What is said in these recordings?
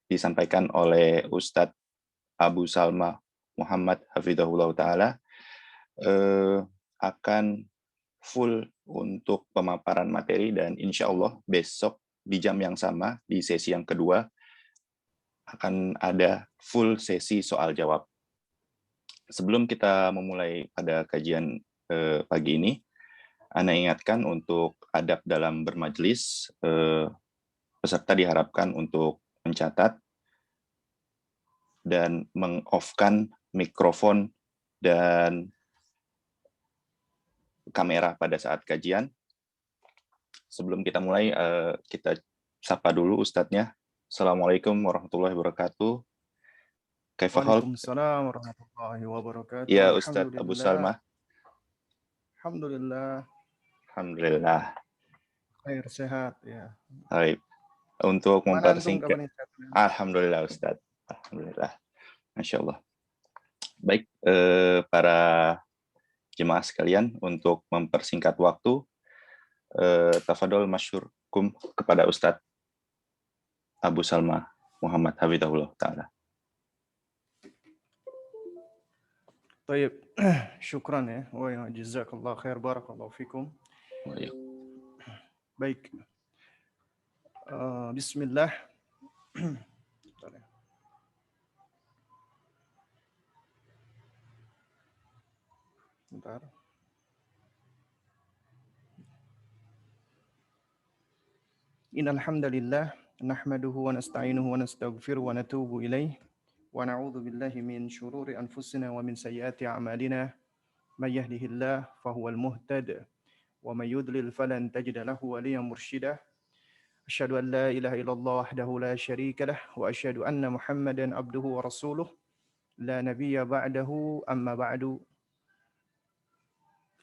disampaikan oleh Ustadz Abu Salma Muhammad Hafidhahullah Ta'ala akan full untuk pemaparan materi, dan insya Allah besok di jam yang sama di sesi yang kedua akan ada full sesi soal jawab. Sebelum kita memulai pada kajian pagi ini, Ana ingatkan untuk adab dalam bermajelis. Peserta diharapkan untuk mencatat dan meng-off-kan mikrofon dan kamera pada saat kajian. Sebelum kita mulai, kita sapa dulu Ustadznya. Assalamualaikum warahmatullahi wabarakatuh. Kaifahal? Waalaikumsalam warahmatullahi wabarakatuh. Ya Ustadz Abu Alhamdulillah. Salma. Alhamdulillah. Alhamdulillah. Khair, sehat ya. Baik. Untuk Mana antum mempersingkat. kabarnya sehat? Alhamdulillah Ustadz. Alhamdulillah. Masya Allah. Baik, para jemaah sekalian, untuk mempersingkat waktu, tafadol masyurkum kepada Ustadz Abu Salma Muhammad Hafidhahullah Ta'ala. Baik, syukran ya. Wa jazakallah khair, barakallahu fikum. Baik. Bismillah. Bentar. Innal hamdalillah nahmaduhu wa nasta'inuhu wa nastaghfiruhu wa natubu ilaih wa na'udzu billahi min syururi anfusina wa min sayyiati a'malina may yahdihillahu fahuwal muhtad wa may yudlil falan tajida lahu waliyan mursyida. Asyhadu an la ilaha illallah wahdahu la syarika lah wa asyhadu anna Muhammadan abduhu wa rasuluh la nabiyya ba'dahu amma ba'du.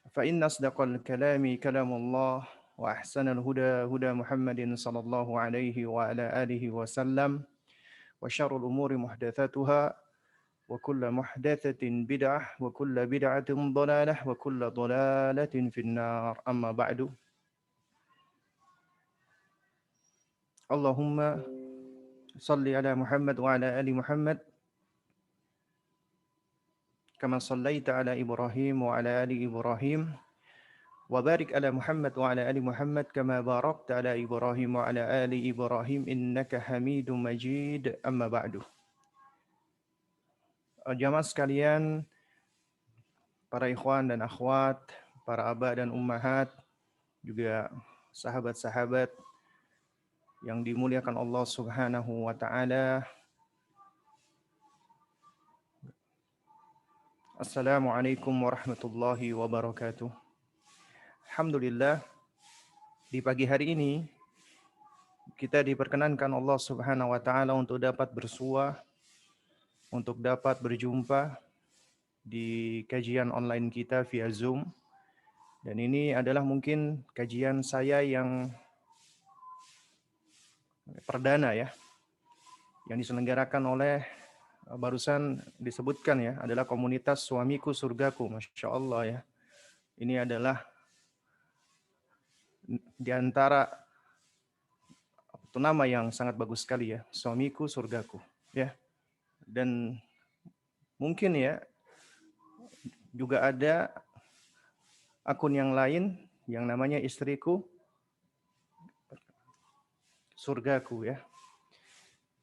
Fa inna asdaqal kalami kalamullah wa ahsanal huda huda Muhammadin sallallahu alaihi wa ala alihi wa sallam wa syarrul umuri muhdatsatuha wa kullu muhdatsatin bid'ah wa kullu bid'atin dhalalah wa kullu dhalalatin finnar amma ba'du. Allahumma salli ala Muhammad wa ala ali Muhammad kama sallaita ala Ibrahim wa ala ali Ibrahim wa barik ala Muhammad wa ala ali Muhammad kama barakta ala Ibrahim wa ala ali Ibrahim innaka Hamidum Majid. Amma ba'du. Jamaah sekalian, para ikhwan dan akhwat, para aba dan ummahat, juga sahabat-sahabat yang dimuliakan Allah Subhanahu wa taala. Assalamualaikum warahmatullahi wabarakatuh. Alhamdulillah, di pagi hari ini kita diperkenankan Allah Subhanahu wa taala untuk dapat bersua, untuk dapat berjumpa di kajian online kita via Zoom. Dan ini adalah mungkin kajian saya yang perdana ya, yang diselenggarakan oleh, barusan disebutkan ya, adalah komunitas Suamiku Surgaku. Masya Allah ya. Ini adalah di antara nama yang sangat bagus sekali ya, Suamiku Surgaku ya. Dan mungkin ya juga ada akun yang lain yang namanya Istriku Surgaku ya.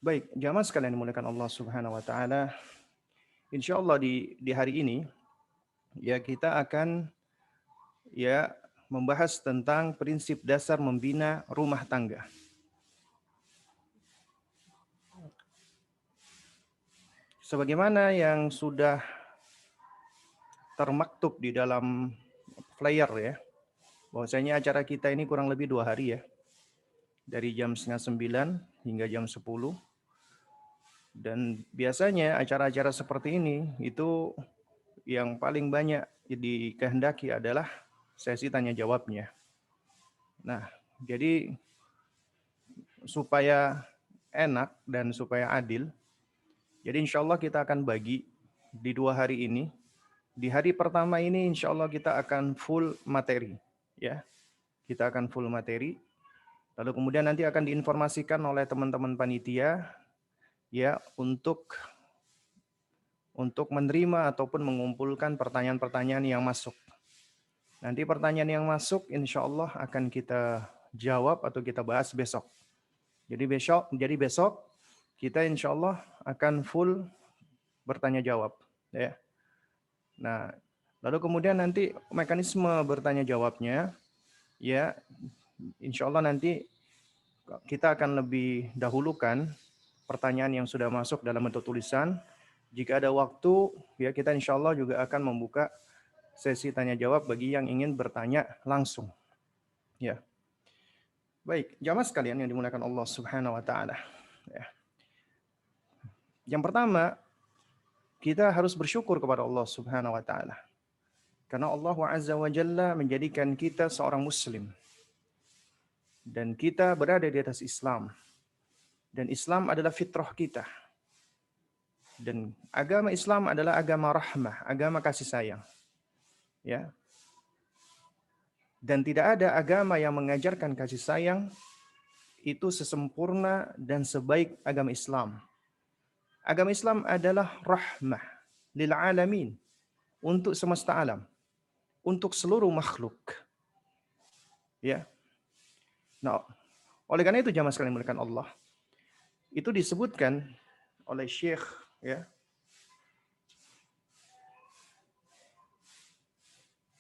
Baik, jamaah sekalian dimuliakan Allah Subhanahu wa taala. Insyaallah di hari ini ya kita akan ya membahas tentang prinsip dasar membina rumah tangga. Sebagaimana yang sudah termaktub di dalam flyer ya, bahwasanya acara kita ini kurang lebih 2 hari ya, dari jam 8:30 hingga jam 10. Dan biasanya acara-acara seperti ini itu yang paling banyak dikehendaki adalah sesi tanya jawabnya. Nah, jadi supaya enak dan supaya adil, jadi insya Allah kita akan bagi di 2 hari ini. Di hari pertama ini insya Allah kita akan full materi, ya. Kita akan full materi. Lalu kemudian nanti akan diinformasikan oleh teman-teman panitia ya untuk menerima ataupun mengumpulkan pertanyaan-pertanyaan yang masuk. Nanti pertanyaan yang masuk insya Allah akan kita jawab atau kita bahas besok. Jadi besok kita insya Allah akan full bertanya jawab. Ya. Nah, lalu kemudian nanti mekanisme bertanya jawabnya, ya insya Allah nanti kita akan lebih dahulukan pertanyaan yang sudah masuk dalam bentuk tulisan. Jika ada waktu, ya kita insya Allah juga akan membuka sesi tanya jawab bagi yang ingin bertanya langsung. Ya. Baik, jamaah sekalian yang dimuliakan Allah Subhanahu wa taala. Ya. Yang pertama, kita harus bersyukur kepada Allah Subhanahu wa taala. Karena Allah Azza wa Jalla menjadikan kita seorang muslim. Dan kita berada di atas Islam. Dan Islam adalah fitrah kita. Dan agama Islam adalah agama rahmah, agama kasih sayang. Ya. Dan tidak ada agama yang mengajarkan kasih sayang itu sesempurna dan sebaik agama Islam. Agama Islam adalah rahmah lil alamin, untuk semesta alam, untuk seluruh makhluk. Ya. Nah, oleh karena itu jamaah sekalian dimuliakan Allah, itu disebutkan oleh Syekh ya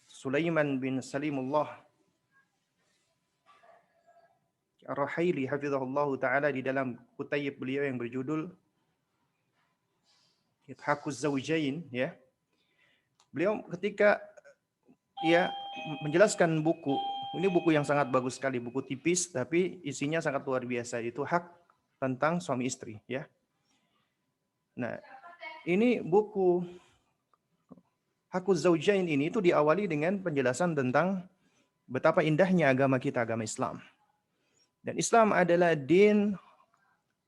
Sulaiman bin Salimullah Ar-Rahaili hafizahullah taala di dalam kutayib beliau yang berjudul Ithaquz Zawjain ya. Beliau ketika ya menjelaskan buku, ini buku yang sangat bagus sekali, buku tipis tapi isinya sangat luar biasa, itu hak tentang suami istri ya. Nah, ini buku Hakuz Zawjain ini itu diawali dengan penjelasan tentang betapa indahnya agama kita, agama Islam. Dan Islam adalah din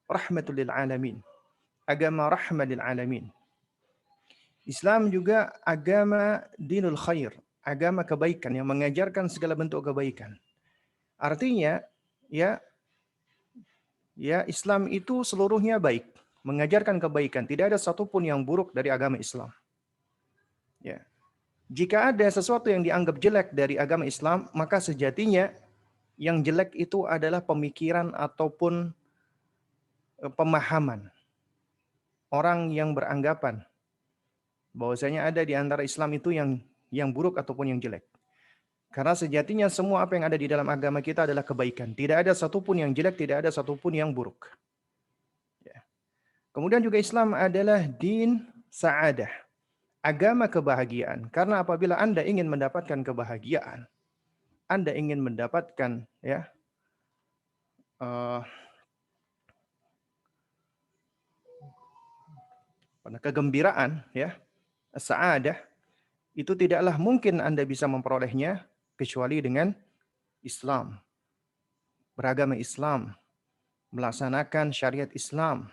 rahmatul lil alamin, agama rahmah lil alamin. Islam juga agama dinul khair, agama kebaikan yang mengajarkan segala bentuk kebaikan. Artinya ya Islam itu seluruhnya baik, mengajarkan kebaikan, tidak ada satupun yang buruk dari agama Islam. Ya. Jika ada sesuatu yang dianggap jelek dari agama Islam, maka sejatinya yang jelek itu adalah pemikiran ataupun pemahaman orang yang beranggapan bahwasanya ada di antara Islam itu yang buruk ataupun yang jelek. Karena sejatinya semua apa yang ada di dalam agama kita adalah kebaikan. Tidak ada satupun yang jelek, tidak ada satupun yang buruk. Ya. Kemudian juga Islam adalah din sa'adah, agama kebahagiaan. Karena apabila Anda ingin mendapatkan kebahagiaan, Anda ingin mendapatkan ya kegembiraan ya, sa'adah, itu tidaklah mungkin Anda bisa memperolehnya kecuali dengan Islam. Beragama Islam, melaksanakan syariat Islam,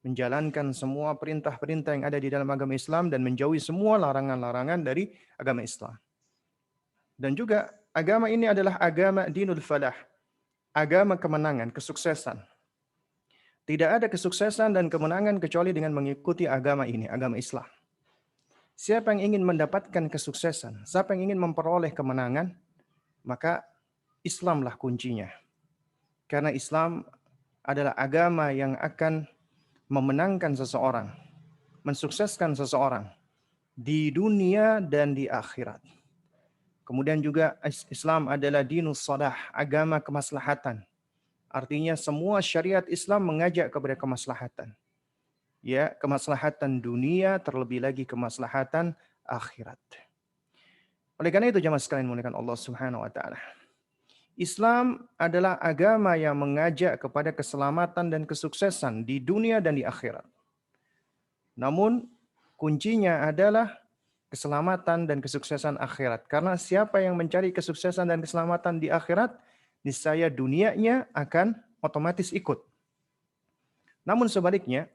menjalankan semua perintah-perintah yang ada di dalam agama Islam dan menjauhi semua larangan-larangan dari agama Islam. Dan juga agama ini adalah agama dinul falah, agama kemenangan, kesuksesan. Tidak ada kesuksesan dan kemenangan kecuali dengan mengikuti agama ini, agama Islam. Siapa yang ingin mendapatkan kesuksesan, siapa yang ingin memperoleh kemenangan, maka Islamlah kuncinya. Karena Islam adalah agama yang akan memenangkan seseorang, mensukseskan seseorang di dunia dan di akhirat. Kemudian juga Islam adalah dinus shalah, agama kemaslahatan. Artinya semua syariat Islam mengajak kepada kemaslahatan. Ya, kemaslahatan dunia terlebih lagi kemaslahatan akhirat. Oleh karena itu jemaah sekalian dimuliakan Allah Subhanahu wa taala, Islam adalah agama yang mengajak kepada keselamatan dan kesuksesan di dunia dan di akhirat. Namun kuncinya adalah keselamatan dan kesuksesan akhirat. Karena siapa yang mencari kesuksesan dan keselamatan di akhirat, niscaya dunianya akan otomatis ikut. Namun sebaliknya,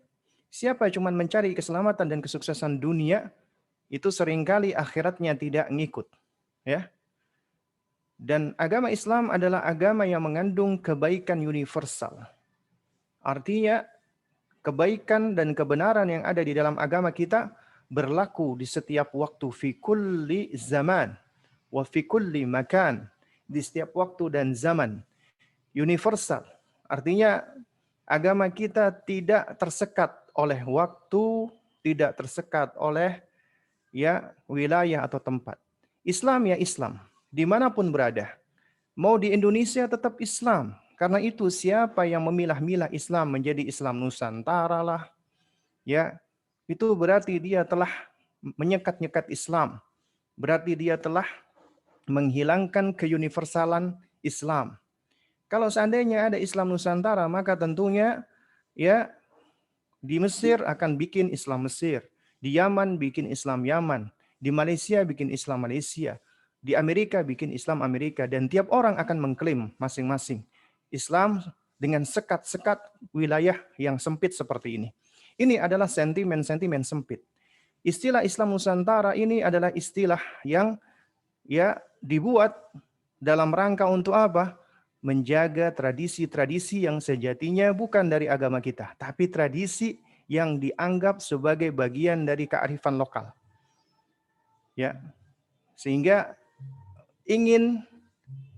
siapa yang cuma mencari keselamatan dan kesuksesan dunia, itu seringkali akhiratnya tidak ngikut. Ya. Dan agama Islam adalah agama yang mengandung kebaikan universal. Artinya kebaikan dan kebenaran yang ada di dalam agama kita berlaku di setiap waktu, fi kulli zaman wa fi kulli makan, di setiap waktu dan zaman. Universal. Artinya agama kita tidak tersekat oleh waktu, tidak tersekat oleh wilayah atau tempat. Islam ya Islam, dimanapun berada. Mau di Indonesia tetap Islam. Karena itu siapa yang memilah-milah Islam menjadi Islam Nusantara lah, itu berarti dia telah menyekat-nyekat Islam. Berarti dia telah menghilangkan keuniversalan Islam. Kalau seandainya ada Islam Nusantara, maka tentunya di Mesir akan bikin Islam Mesir, di Yaman bikin Islam Yaman, di Malaysia bikin Islam Malaysia, di Amerika bikin Islam Amerika, dan tiap orang akan mengklaim masing-masing Islam dengan sekat-sekat wilayah yang sempit seperti ini. Ini adalah sentimen-sentimen sempit. Istilah Islam Nusantara ini adalah istilah yang dibuat dalam rangka untuk apa? Menjaga tradisi-tradisi yang sejatinya bukan dari agama kita, tapi tradisi yang dianggap sebagai bagian dari kearifan lokal. Sehingga ingin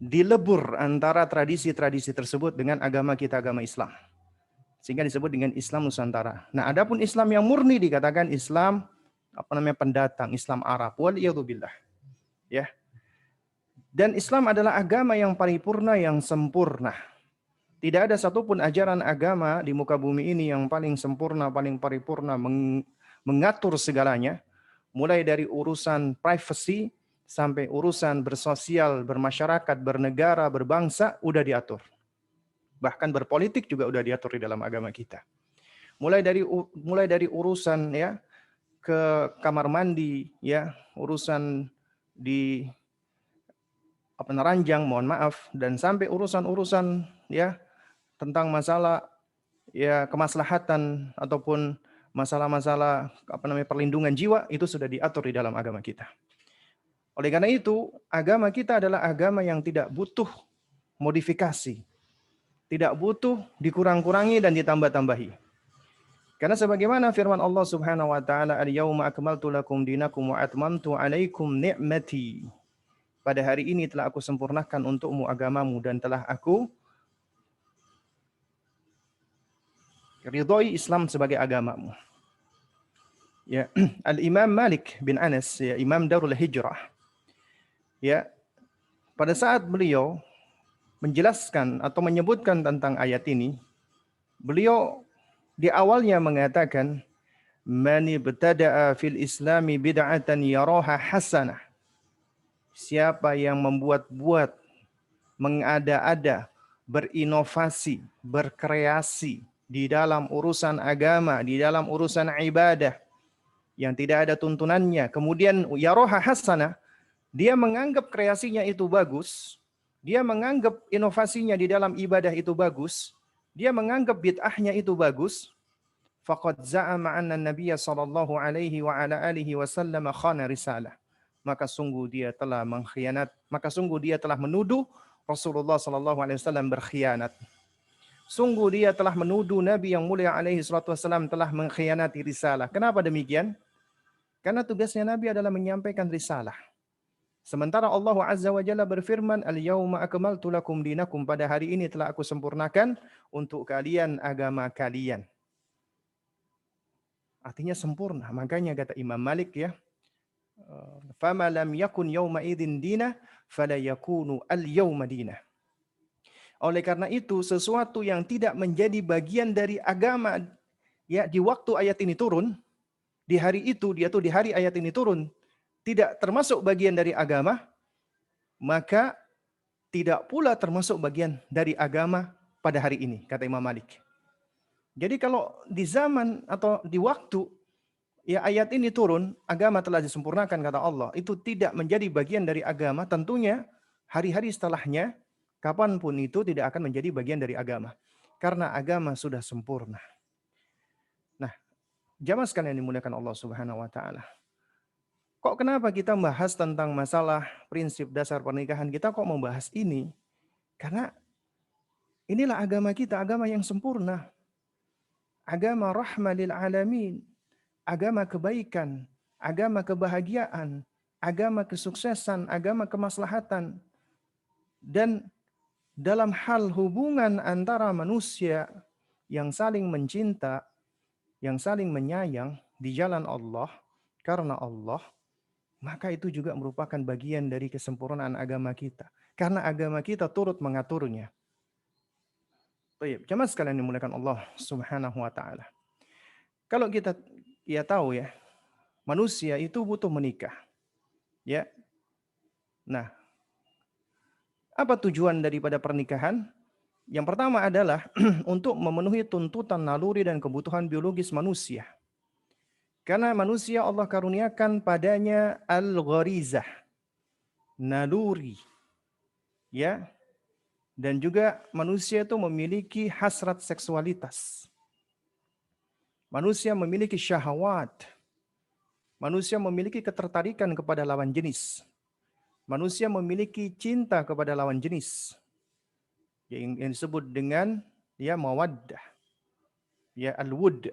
dilebur antara tradisi-tradisi tersebut dengan agama kita, agama Islam. Sehingga disebut dengan Islam Nusantara. Nah, adapun Islam yang murni dikatakan Islam pendatang, Islam Arab. Waliyadzubillah. Dan Islam adalah agama yang paripurna, yang sempurna. Tidak ada satupun ajaran agama di muka bumi ini yang paling sempurna, paling paripurna, mengatur segalanya. Mulai dari urusan privasi sampai urusan bersosial, bermasyarakat, bernegara, berbangsa, udah diatur. Bahkan berpolitik juga udah diatur di dalam agama kita. Mulai dari urusan ke kamar mandi, urusan di peneranjang, mohon maaf, dan sampai urusan-urusan tentang masalah kemaslahatan ataupun masalah-masalah perlindungan jiwa, itu sudah diatur di dalam agama kita. Oleh karena itu, agama kita adalah agama yang tidak butuh modifikasi, tidak butuh dikurang-kurangi dan ditambah-tambahi. Karena sebagaimana firman Allah Subhanahu wa taala, "Al-yauma akmaltu lakum dinakum wa atmamtu 'alaikum ni'mati." Pada hari ini telah aku sempurnakan untukmu agamamu dan telah aku ridhoi Islam sebagai agamamu. Al-Imam Malik bin Anas, Imam Darul Hijrah, pada saat beliau menjelaskan atau menyebutkan tentang ayat ini, beliau di awalnya mengatakan, "Man ibtada'a fil Islami bid'atan yaraha hasanah." Siapa yang membuat-buat, mengada-ada, berinovasi, berkreasi di dalam urusan agama, di dalam urusan ibadah yang tidak ada tuntunannya, kemudian yaraha hasanah, dia menganggap kreasinya itu bagus, dia menganggap inovasinya di dalam ibadah itu bagus, dia menganggap bid'ahnya itu bagus, faqad za'ama anna an-nabiy sallallahu alaihi wa ala alihi wasallam khana risalah. Maka sungguh dia telah mengkhianat, maka sungguh dia telah menuduh Rasulullah sallallahu alaihi wasallam berkhianat. Sungguh dia telah menuduh Nabi yang mulia alaihi salatu wasallam telah mengkhianati risalah. Kenapa demikian? Karena tugasnya Nabi adalah menyampaikan risalah. Sementara Allah Azza wa Jalla berfirman, "Al-yauma akmaltu lakum dinakum." Pada hari ini telah aku sempurnakan untuk kalian agama kalian. Artinya sempurna. Makanya kata Imam Malik "Fama lam yakun yawma idzin dina fala yakunu al-yawma dina." Oleh karena itu, sesuatu yang tidak menjadi bagian dari agama di waktu ayat ini turun, di hari itu di hari ayat ini turun, tidak termasuk bagian dari agama, maka tidak pula termasuk bagian dari agama pada hari ini, kata Imam Malik. Jadi kalau di zaman atau di waktu ayat ini turun, agama telah disempurnakan, kata Allah, itu tidak menjadi bagian dari agama, tentunya hari-hari setelahnya, kapanpun itu tidak akan menjadi bagian dari agama. Karena agama sudah sempurna. Nah, jamaah sekalian yang dimuliakan Allah Subhanahu wa taala. Kok kenapa kita membahas tentang masalah prinsip dasar pernikahan? Kita kok membahas ini? Karena inilah agama kita, agama yang sempurna. Agama rahmah lil alamin, agama kebaikan, agama kebahagiaan, agama kesuksesan, agama kemaslahatan. Dan dalam hal hubungan antara manusia yang saling mencinta, yang saling menyayang di jalan Allah, karena Allah, maka itu juga merupakan bagian dari kesempurnaan agama kita. Karena agama kita turut mengaturnya. Baik, jemaah sekalian dimuliakan Allah Subhanahu wa taala. Kalau kita tahu ya, manusia itu butuh menikah. Ya. Nah, apa tujuan daripada pernikahan? Yang pertama adalah untuk memenuhi tuntutan naluri dan kebutuhan biologis manusia. Karena manusia Allah karuniakan padanya al-gharizah, naluri. Ya. Dan juga manusia itu memiliki hasrat seksualitas. Manusia memiliki syahwat. Manusia memiliki ketertarikan kepada lawan jenis. Manusia memiliki cinta kepada lawan jenis yang disebut dengan ya mawaddah, ya al-wud.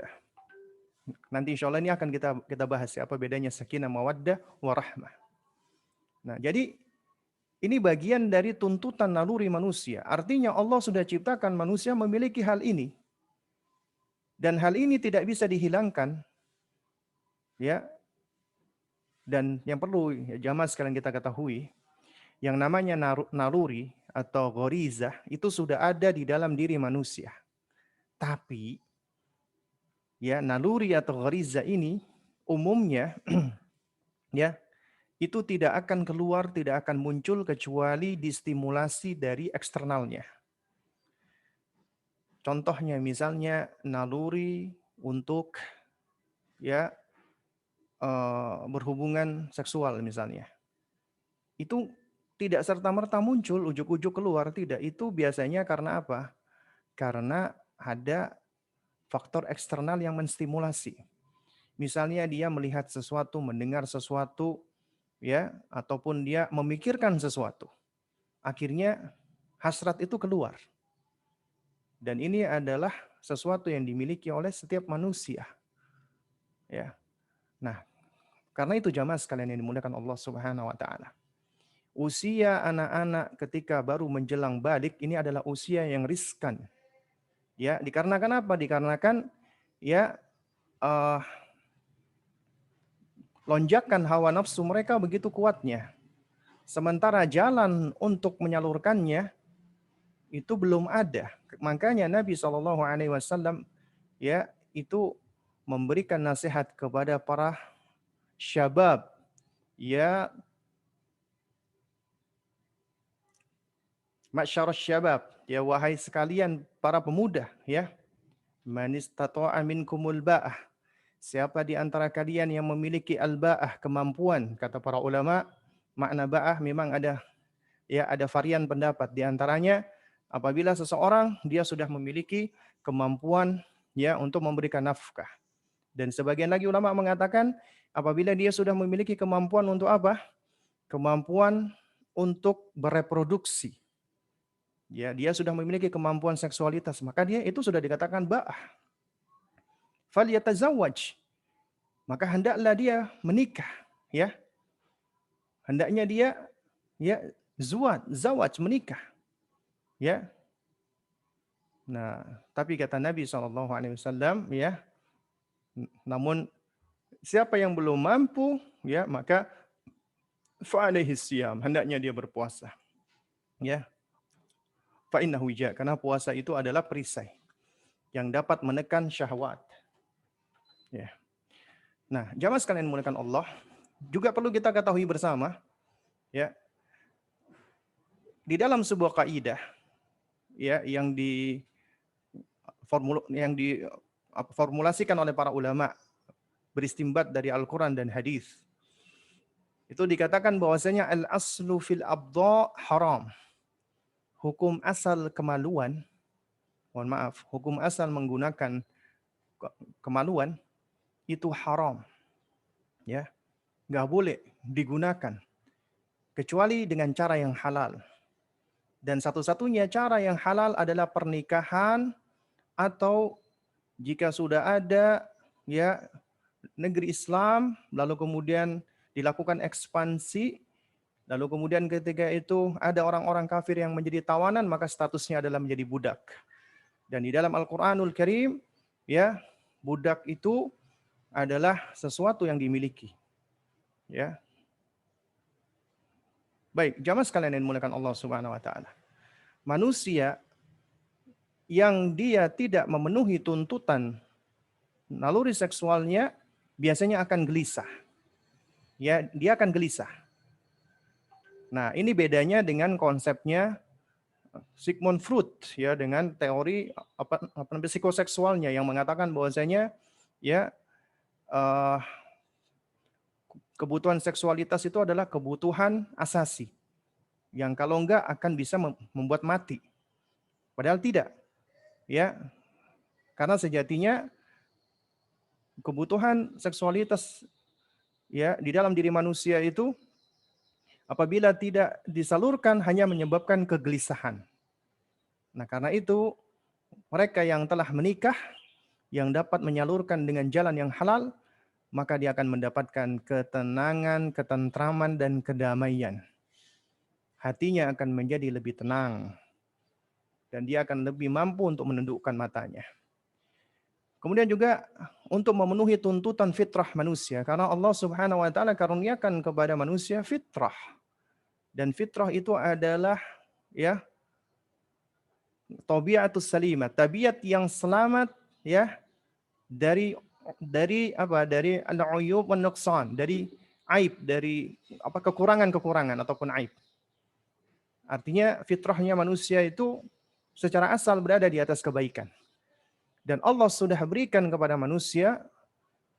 Nanti insya Allah ini akan kita bahas ya, apa bedanya sakinah, mawaddah, warahmah. Nah, jadi ini bagian dari tuntutan naluri manusia. Artinya Allah sudah ciptakan manusia memiliki hal ini. Dan hal ini tidak bisa dihilangkan. Ya. Dan yang perlu ya, jamaah sekalian kita ketahui, yang namanya naluri atau ghorizah itu sudah ada di dalam diri manusia. Tapi ya naluri atau ghorizah ini umumnya ya itu tidak akan keluar, tidak akan muncul kecuali distimulasi dari eksternalnya. Contohnya misalnya naluri untuk ya berhubungan seksual misalnya. Itu tidak serta-merta muncul, ujuk-ujuk keluar, tidak. Itu biasanya karena apa? Karena ada faktor eksternal yang menstimulasi. Misalnya dia melihat sesuatu, mendengar sesuatu, ya, ataupun dia memikirkan sesuatu. Akhirnya hasrat itu keluar. Dan ini adalah sesuatu yang dimiliki oleh setiap manusia. Ya. Nah, karena itu jamaah sekalian yang dimuliakan Allah Subhanahu wa taala. Usia anak-anak ketika baru menjelang balik ini adalah usia yang riskan. Ya, dikarenakan apa? Dikarenakan ya lonjakan hawa nafsu mereka begitu kuatnya. Sementara jalan untuk menyalurkannya itu belum ada. Makanya Nabi SAW ya itu memberikan nasihat kepada para syabab, ya masyarakat syabab, ya wahai sekalian para pemuda, ya man istata'a minkumul ba'ah, siapa di antara kalian yang memiliki al-ba'ah, kemampuan, kata para ulama, makna ba'ah memang ada varian pendapat. Di antaranya apabila seseorang dia sudah memiliki kemampuan ya untuk memberikan nafkah. Dan sebagian lagi ulama mengatakan apabila dia sudah memiliki kemampuan untuk apa? Kemampuan untuk bereproduksi. Ya, dia sudah memiliki kemampuan seksualitas, maka dia itu sudah dikatakan ba'ah. Falyatazawwaj. Maka hendaklah dia menikah, ya. Hendaknya dia ya zawaj, menikah. Ya. Nah, tapi kata Nabi SAW, ya, namun siapa yang belum mampu, ya, maka fa'alaihi siyam, hendaknya dia berpuasa. Ya. Fa'innahu wija, karena puasa itu adalah perisai yang dapat menekan syahwat. Ya. Nah, jamaah sekalian dimuliakan Allah, juga perlu kita ketahui bersama, ya, di dalam sebuah kaidah, ya, yang diformulasikan oleh para ulama beristimbat dari Al-Quran dan hadis. Itu dikatakan bahwasanya al-aslu fil abdha haram. Hukum asal kemaluan, hukum asal menggunakan kemaluan itu haram. Ya. nggak boleh digunakan kecuali dengan cara yang halal. Dan satu-satunya cara yang halal adalah pernikahan, atau jika sudah ada ya negeri Islam lalu kemudian dilakukan ekspansi, lalu kemudian ketika itu ada orang-orang kafir yang menjadi tawanan, maka statusnya adalah menjadi budak. Dan di dalam Al-Qur'anul Karim ya, budak itu adalah sesuatu yang dimiliki. Ya. Baik, jamaah sekalian yang dimuliakan Allah Subhanahu wa taala. Manusia yang dia tidak memenuhi tuntutan naluri seksualnya biasanya akan gelisah. Ya, dia akan gelisah. Nah, ini bedanya dengan konsepnya Sigmund Freud ya, dengan teori apa namanya psikoseksualnya yang mengatakan bahwasanya ya eh, kebutuhan seksualitas itu adalah kebutuhan asasi yang kalau enggak akan bisa membuat mati. Padahal tidak. Ya, karena sejatinya kebutuhan seksualitas ya di dalam diri manusia itu apabila tidak disalurkan hanya menyebabkan kegelisahan. Nah, karena itu mereka yang telah menikah yang dapat menyalurkan dengan jalan yang halal, maka dia akan mendapatkan ketenangan, ketentraman dan kedamaian. Hatinya akan menjadi lebih tenang dan dia akan lebih mampu untuk menundukkan matanya. Kemudian juga untuk memenuhi tuntutan fitrah manusia, karena Allah Subhanahu wa taala karuniakan kepada manusia fitrah. Dan fitrah itu adalah ya tabiatus salimah, tabiat yang selamat ya dari apa? Dari al-uyub wan nuqsan, dari aib, dari apa kekurangan-kekurangan ataupun aib. Artinya fitrahnya manusia itu secara asal berada di atas kebaikan. Dan Allah sudah berikan kepada manusia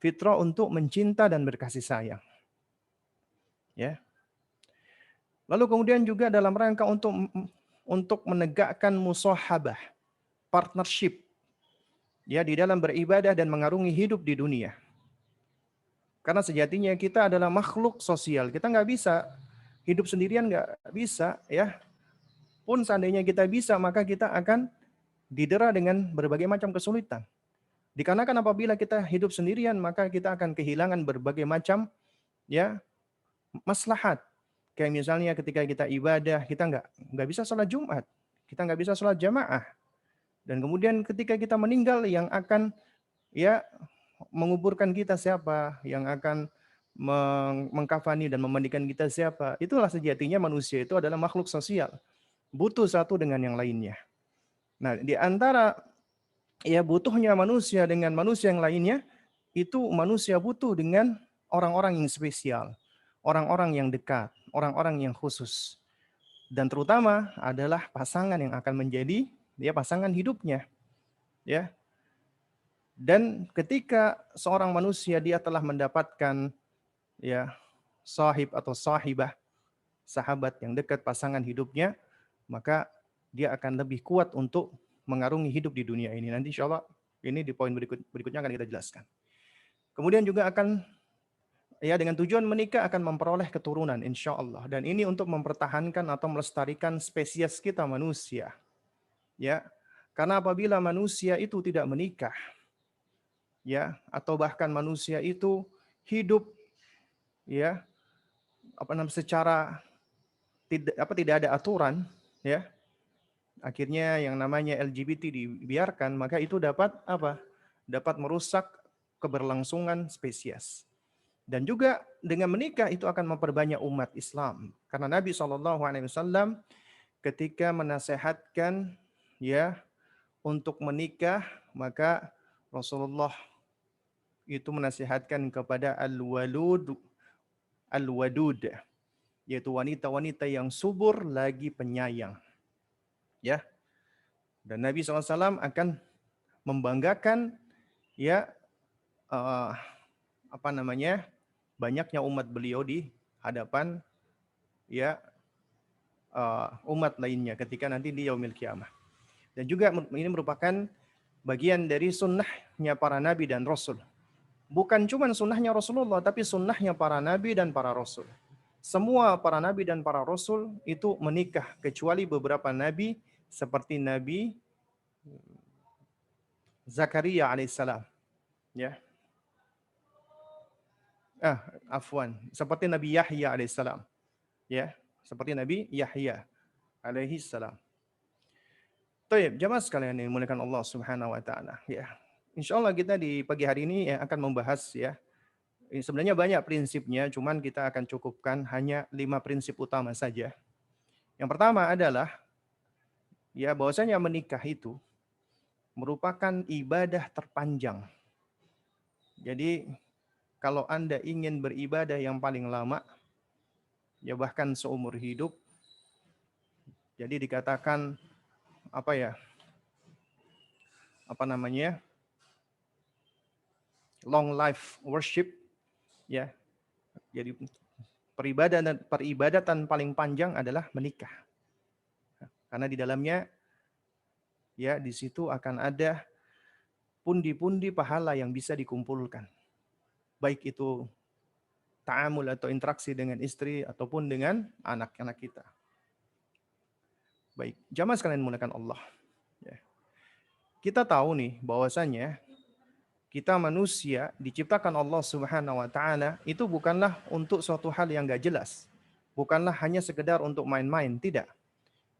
fitrah untuk mencinta dan berkasih sayang. Ya. Lalu kemudian juga dalam rangka untuk menegakkan musahabah, partnership ya di dalam beribadah dan mengarungi hidup di dunia. Karena sejatinya kita adalah makhluk sosial. Kita nggak bisa hidup sendirian, nggak bisa ya. Pun seandainya kita bisa, maka kita akan didera dengan berbagai macam kesulitan. Dikarenakan apabila kita hidup sendirian, maka kita akan kehilangan berbagai macam ya maslahat. Kayak misalnya ketika kita ibadah, kita nggak bisa sholat Jumat, kita nggak bisa sholat jamaah. Dan kemudian ketika kita meninggal, yang akan ya menguburkan kita siapa, yang akan mengkafani dan memandikan kita siapa. Itulah sejatinya manusia itu adalah makhluk sosial, butuh satu dengan yang lainnya. Nah, di antara ya butuhnya manusia dengan manusia yang lainnya, itu manusia butuh dengan orang-orang yang spesial, orang-orang yang dekat, orang-orang yang khusus. Dan terutama adalah pasangan yang akan menjadi dia pasangan hidupnya. Ya. Dan ketika seorang manusia dia telah mendapatkan ya sahib atau sahibah, sahabat yang dekat, pasangan hidupnya, maka dia akan lebih kuat untuk mengarungi hidup di dunia ini. Nanti insya Allah ini di poin berikutnya akan kita jelaskan. Kemudian juga akan ya dengan tujuan menikah akan memperoleh keturunan insya Allah. Dan ini untuk mempertahankan atau melestarikan spesies kita manusia. Ya, karena apabila manusia itu tidak menikah, ya, atau bahkan manusia itu hidup ya secara tidak ada aturan, ya, akhirnya yang namanya LGBT dibiarkan, maka itu dapat apa? Dapat merusak keberlangsungan spesies. Dan juga dengan menikah itu akan memperbanyak umat Islam. Karena Nabi SAW ketika menasehatkan ya untuk menikah, maka Rasulullah itu menasihatkan kepada al-wadud, yaitu wanita-wanita yang subur lagi penyayang. Ya. Dan Nabi SAW akan membanggakan ya banyaknya umat beliau di hadapan ya umat lainnya ketika nanti di yaumil kiamah. Dan juga ini merupakan bagian dari sunnahnya para nabi dan rasul. Bukan cuma sunnahnya Rasulullah, tapi sunnahnya para nabi dan para rasul. Semua para nabi dan para rasul itu menikah, kecuali beberapa nabi seperti Nabi Zakaria alaihissalam. Ya, afwan. Seperti Nabi Yahya alaihissalam. Ya, seperti Nabi Yahya alaihissalam. Baik, jamaah sekalian yang dimuliakan Allah Subhanahu wa taala, ya. Insyaallah kita di pagi hari ini ya akan membahas ya. Sebenarnya banyak prinsipnya, cuman kita akan cukupkan hanya 5 prinsip utama saja. Yang pertama adalah ya bahwasanya menikah itu merupakan ibadah terpanjang. Jadi kalau Anda ingin beribadah yang paling lama, ya bahkan seumur hidup, jadi dikatakan apa ya? Apa namanya? Long life worship, ya. Jadi peribadatan paling panjang adalah menikah. Karena di dalamnya ya di situ akan ada pundi-pundi pahala yang bisa dikumpulkan. Baik itu ta'amul atau interaksi dengan istri ataupun dengan anak-anak kita. Baik, jamaah sekalian menggunakan Allah. Ya. Kita tahu nih bahwasanya kita manusia diciptakan Allah Subhanahu wa taala itu bukanlah untuk suatu hal yang enggak jelas. Bukanlah hanya sekedar untuk main-main, tidak.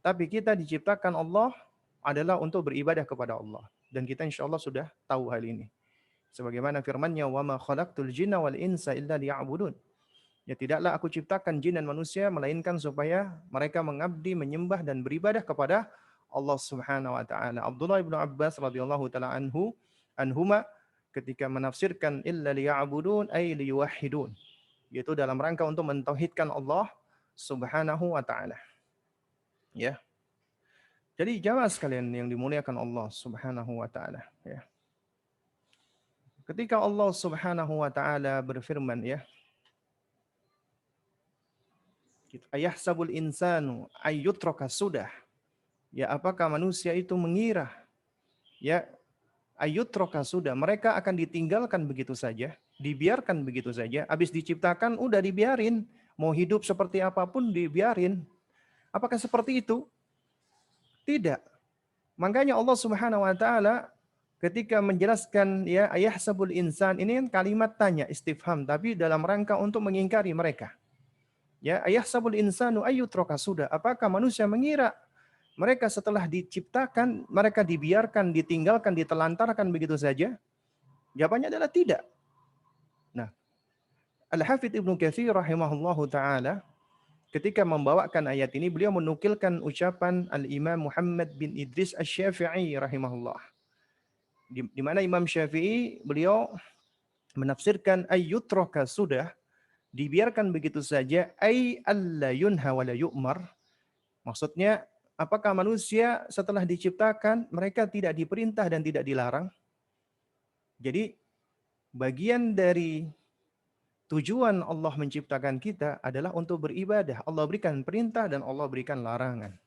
Tapi kita diciptakan Allah adalah untuk beribadah kepada Allah. Dan kita insya Allah sudah tahu hal ini. Sebagaimana firman-Nya, "Wa ma khalaqtul jinna wal insa illa liya'budun." Ya tidaklah aku ciptakan jin dan manusia melainkan supaya mereka mengabdi, menyembah dan beribadah kepada Allah Subhanahu wa taala. Abdullah bin Abbas radhiyallahu taala anhuma ketika menafsirkan illa liya'budun ay liyuwahhidun, yaitu dalam rangka untuk mentauhidkan Allah Subhanahu wa taala. Ya. Jadi jamaah sekalian yang dimuliakan Allah Subhanahu wa taala, ya. Ketika Allah Subhanahu wa taala berfirman, ya, ayahsabul insanu ayyutraka sudah. Ya, apakah manusia itu mengira ya ayyutraka sudah, mereka akan ditinggalkan begitu saja, dibiarkan begitu saja, habis diciptakan udah dibiarin, mau hidup seperti apapun dibiarin. Apakah seperti itu? Tidak. Makanya Allah Subhanahu wa taala ketika menjelaskan ya ayahsabul insan, ini kan kalimat tanya istifham tapi dalam rangka untuk mengingkari mereka. Ya, ayahsabul insanu ayyutraka sudah. Apakah manusia mengira mereka setelah diciptakan mereka dibiarkan, ditinggalkan, ditelantarkan begitu saja? Jawabannya adalah tidak. Nah, Al-Hafidz Ibnu Katsir rahimahullahu taala ketika membawakan ayat ini beliau menukilkan ucapan Al-Imam Muhammad bin Idris Asy-Syafi'i rahimahullah. Di mana Imam Syafi'i beliau menafsirkan ayyutraka sudah, dibiarkan begitu saja, ay alla yunha wa la yu'mar. Maksudnya, apakah manusia setelah diciptakan mereka tidak diperintah dan tidak dilarang? Jadi bagian dari tujuan Allah menciptakan kita adalah untuk beribadah. Allah berikan perintah dan Allah berikan larangan.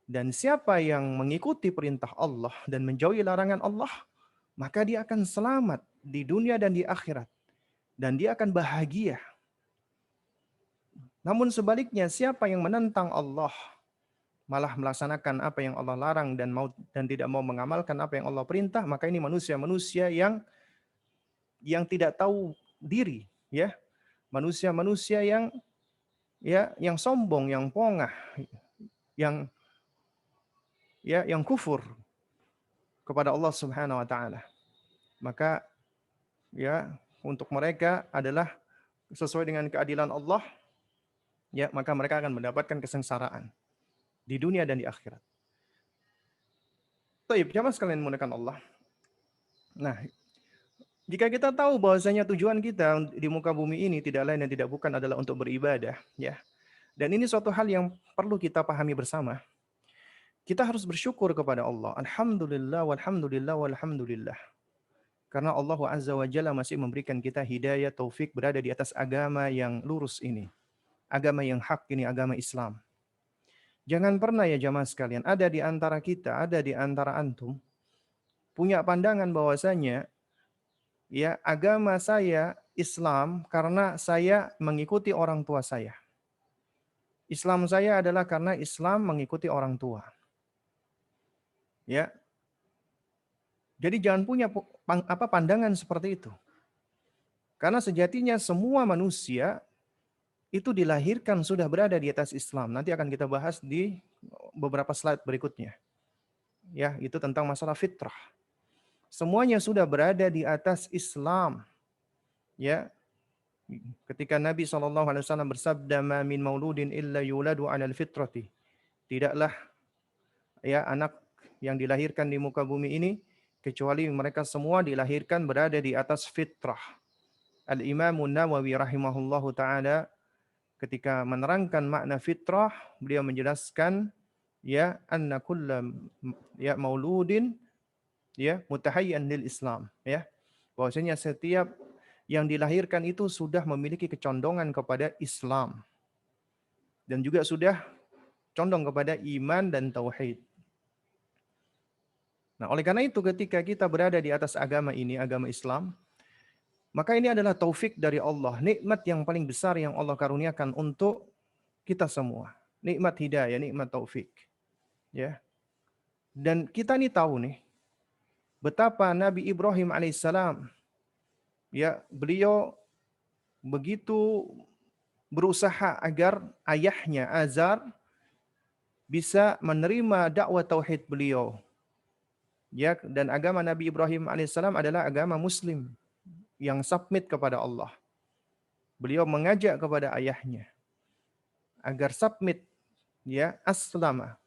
Dan siapa yang mengikuti perintah Allah dan menjauhi larangan Allah, maka dia akan selamat di dunia dan di akhirat. Dan dia akan bahagia. Namun sebaliknya, siapa yang menentang Allah, malah melaksanakan apa yang Allah larang dan tidak mau mengamalkan apa yang Allah perintah, maka ini manusia-manusia yang tidak tahu diri, ya. Manusia-manusia yang sombong, yang pongah, yang kufur kepada Allah Subhanahu wa taala. Maka ya untuk mereka adalah sesuai dengan keadilan Allah, ya maka mereka akan mendapatkan kesengsaraan di dunia dan di akhirat. Baik, jamaah sekalian menggunakan Allah. Nah, jika kita tahu bahwasanya tujuan kita di muka bumi ini tidak lain dan tidak bukan adalah untuk beribadah, ya. Dan ini suatu hal yang perlu kita pahami bersama. Kita harus bersyukur kepada Allah. Alhamdulillah walhamdulillah walhamdulillah. Karena Allah Azza wa Jalla masih memberikan kita hidayah, taufik berada di atas agama yang lurus ini. Agama yang hak ini, agama Islam. Jangan pernah ya jamaah sekalian, ada di antara kita, ada di antara antum, punya pandangan bahwasanya ya, agama saya Islam karena saya mengikuti orang tua saya. Islam saya adalah karena Islam mengikuti orang tua. Ya. Jadi jangan punya pandangan seperti itu. Karena sejatinya semua manusia itu dilahirkan sudah berada di atas Islam. Nanti akan kita bahas di beberapa slide berikutnya. Ya, itu tentang masalah fitrah. Semuanya sudah berada di atas Islam. Ya, ketika Nabi SAW bersabda, "Ma min mauludin illa yuladu 'alal fitrati." Tidaklah ya anak yang dilahirkan di muka bumi ini kecuali mereka semua dilahirkan berada di atas fitrah. Al-Imam Nawawi rahimahullahu taala ketika menerangkan makna fitrah, beliau menjelaskan ya anna kullam ya mauludin ya mutahayyan lil Islam, ya. Bahwasanya setiap yang dilahirkan itu sudah memiliki kecondongan kepada Islam dan juga sudah condong kepada iman dan tauhid. Nah, oleh karena itu ketika kita berada di atas agama ini, agama Islam, maka ini adalah taufik dari Allah, nikmat yang paling besar yang Allah karuniakan untuk kita semua. Nikmat hidayah, nikmat taufik. Ya. Dan kita nih tahu nih betapa Nabi Ibrahim alaihissalam ya, beliau begitu berusaha agar ayahnya Azar bisa menerima dakwah tauhid beliau. Ya, dan agama Nabi Ibrahim alaihissalam adalah agama Muslim yang submit kepada Allah. Beliau mengajak kepada ayahnya agar submit, ya, aslama,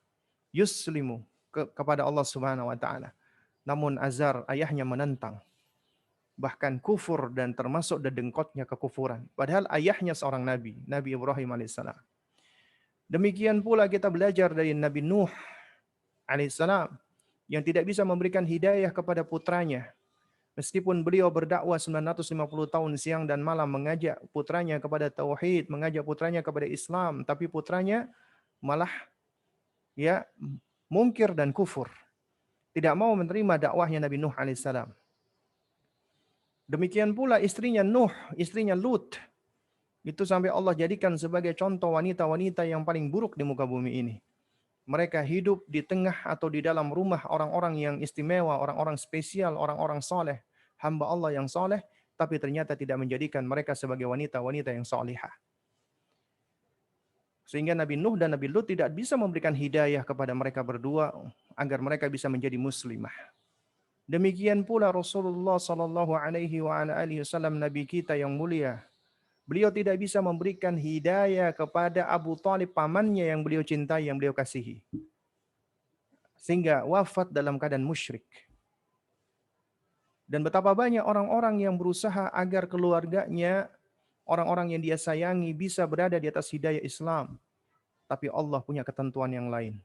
yuslimu kepada Allah Subhanahu wa taala. Namun Azar ayahnya menentang, bahkan kufur dan termasuk dedengkotnya kekufuran. Padahal ayahnya seorang nabi, Nabi Ibrahim alaihissalam. Demikian pula kita belajar dari Nabi Nuh alaihissalam yang tidak bisa memberikan hidayah kepada putranya. Meskipun beliau berdakwah 950 tahun siang dan malam mengajak putranya kepada tauhid, mengajak putranya kepada Islam, tapi putranya malah ya mungkir dan kufur. Tidak mau menerima dakwahnya Nabi Nuh alaihissalam. Demikian pula istrinya Nuh, istrinya Lut. Itu sampai Allah jadikan sebagai contoh wanita-wanita yang paling buruk di muka bumi ini. Mereka hidup di tengah atau di dalam rumah orang-orang yang istimewa, orang-orang spesial, orang-orang soleh, hamba Allah yang soleh, tapi ternyata tidak menjadikan mereka sebagai wanita-wanita yang solihah. Sehingga Nabi Nuh dan Nabi Lut tidak bisa memberikan hidayah kepada mereka berdua agar mereka bisa menjadi muslimah. Demikian pula Rasulullah sallallahu alaihi wasallam, Nabi kita yang mulia. Beliau tidak bisa memberikan hidayah kepada Abu Thalib, pamannya yang beliau cintai, yang beliau kasihi. Sehingga wafat dalam keadaan musyrik. Dan betapa banyak orang-orang yang berusaha agar keluarganya, orang-orang yang dia sayangi bisa berada di atas hidayah Islam. Tapi Allah punya ketentuan yang lain.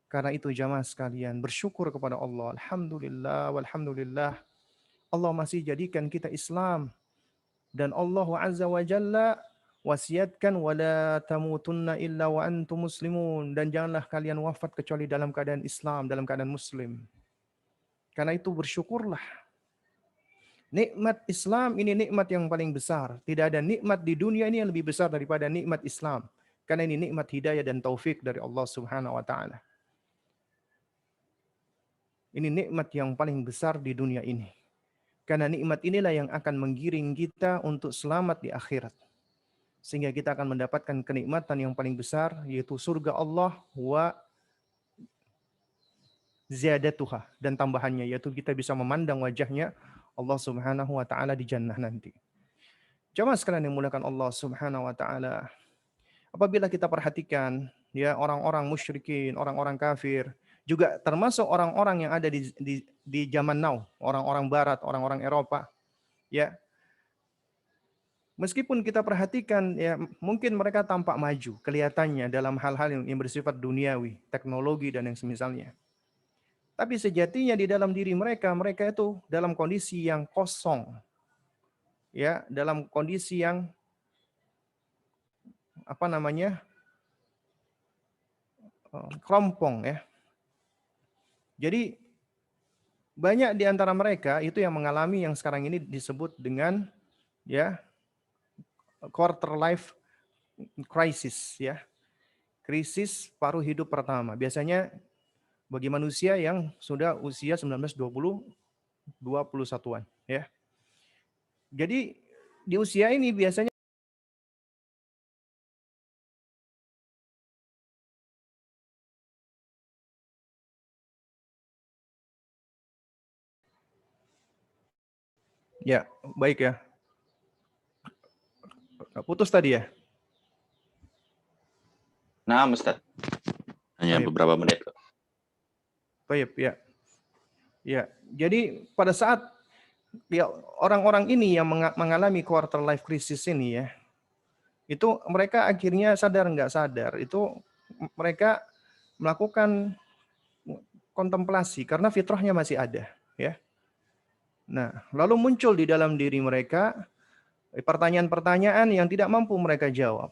Karena itu jamaah sekalian, bersyukur kepada Allah. Alhamdulillah, walhamdulillah. Allah masih jadikan kita Islam. Dan Allah Azza wa Jalla wasiatkan wala tamutunna illa wa antum muslimun, dan janganlah kalian wafat kecuali dalam keadaan Islam, dalam keadaan muslim. Karena itu bersyukurlah. Nikmat Islam ini nikmat yang paling besar. Tidak ada nikmat di dunia ini yang lebih besar daripada nikmat Islam. Karena ini nikmat hidayah dan taufik dari Allah Subhanahu wa taala. Ini nikmat yang paling besar di dunia ini. Karena nikmat inilah yang akan menggiring kita untuk selamat di akhirat. Sehingga kita akan mendapatkan kenikmatan yang paling besar, yaitu surga Allah wa ziyadatuha, dan tambahannya, yaitu kita bisa memandang wajahnya Allah Subhanahu wa taala di jannah nanti. Jamaah sekalian yang dimuliakan Allah Subhanahu wa taala, apabila kita perhatikan ya orang-orang musyrikin, orang-orang kafir, juga termasuk orang-orang yang ada di zaman now, orang-orang barat, orang-orang Eropa, ya. Meskipun kita perhatikan ya mungkin mereka tampak maju kelihatannya dalam hal-hal yang bersifat duniawi, teknologi dan yang semisalnya. Tapi sejatinya di dalam diri mereka, mereka itu dalam kondisi yang kosong. Ya, dalam kondisi yang kerompong ya. Jadi banyak di antara mereka itu yang mengalami yang sekarang ini disebut dengan ya quarter life crisis ya. Krisis paruh hidup pertama. Biasanya bagi manusia yang sudah usia 19, 20, 21-an ya. Jadi di usia ini biasanya ya, baik ya. Putus tadi ya? Nah, Ustaz. Hanya Baik, beberapa menit kok. baik ya. Ya, jadi pada saat ya orang-orang ini yang mengalami quarter life crisis ini ya, itu mereka akhirnya sadar nggak sadar, itu mereka melakukan kontemplasi karena fitrahnya masih ada ya. Nah, lalu muncul di dalam diri mereka pertanyaan-pertanyaan yang tidak mampu mereka jawab.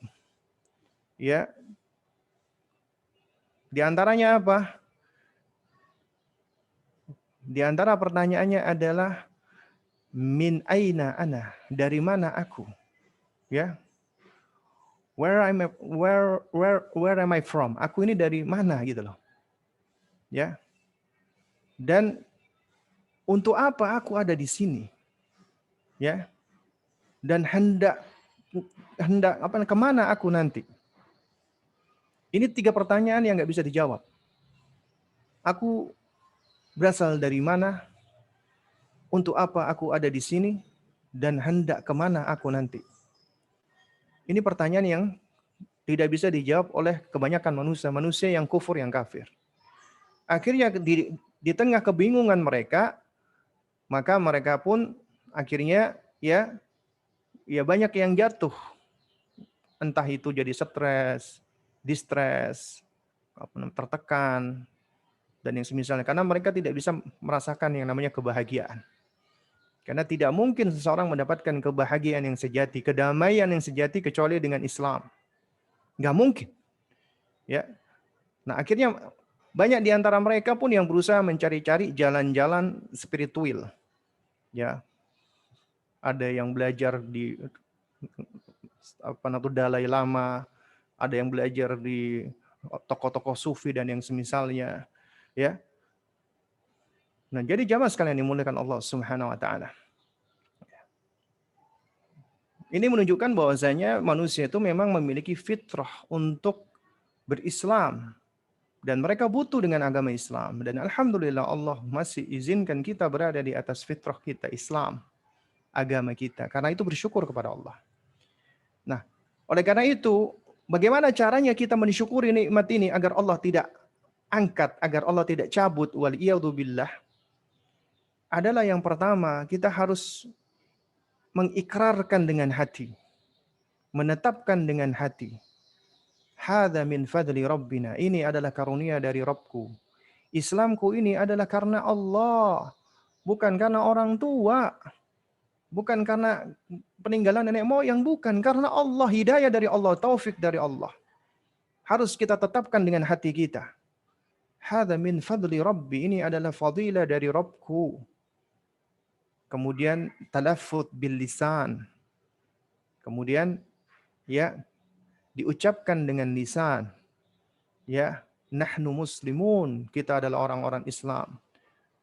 Ya, di antaranya apa? Di antara pertanyaannya adalah min aina ana? Dari mana aku? Ya. Where am I from? Aku ini dari mana gitu loh. Ya. Dan untuk apa aku ada di sini? Ya. Dan hendak apa kemana aku nanti? Ini 3 pertanyaan yang nggak bisa dijawab. Aku berasal dari mana? Untuk apa aku ada di sini? Dan hendak kemana aku nanti? Ini pertanyaan yang tidak bisa dijawab oleh kebanyakan manusia yang kufur, yang kafir. Akhirnya di tengah kebingungan mereka, maka mereka pun akhirnya ya banyak yang jatuh. Entah itu jadi stres, distres, tertekan, dan yang semisalnya. Karena mereka tidak bisa merasakan yang namanya kebahagiaan. Karena tidak mungkin seseorang mendapatkan kebahagiaan yang sejati, kedamaian yang sejati kecuali dengan Islam. Nggak mungkin. Ya. Nah, akhirnya banyak di antara mereka pun yang berusaha mencari-cari jalan-jalan spiritual. Ya. Ada yang belajar di Dalai Lama, ada yang belajar di tokoh-tokoh sufi dan yang semisalnya, ya. Nah, jadi jamaah sekalian dimuliakan Allah Subhanahu wa taala. Ini menunjukkan bahwasanya manusia itu memang memiliki fitrah untuk berislam dan mereka butuh dengan agama Islam, dan alhamdulillah Allah masih izinkan kita berada di atas fitrah kita Islam, agama kita. Karena itu bersyukur kepada Allah. Nah, oleh karena itu, bagaimana caranya kita mensyukuri nikmat ini agar Allah tidak angkat, agar Allah tidak cabut, waliyadzubillah, adalah yang pertama, kita harus mengikrarkan dengan hati, menetapkan dengan hati. Hadza min fadli rabbina. Ini adalah karunia dari Rabbku. Islamku ini adalah karena Allah, bukan karena orang tua, bukan karena peninggalan nenek moyang, bukan karena Allah, hidayah dari Allah, taufik dari Allah. Harus kita tetapkan dengan hati kita. Hadza min fadli rabbi, ini adalah fadilah dari Rabbku. Kemudian talaffuz bil lisan. Kemudian ya diucapkan dengan lisan. Ya, nahnu muslimun, kita adalah orang-orang Islam.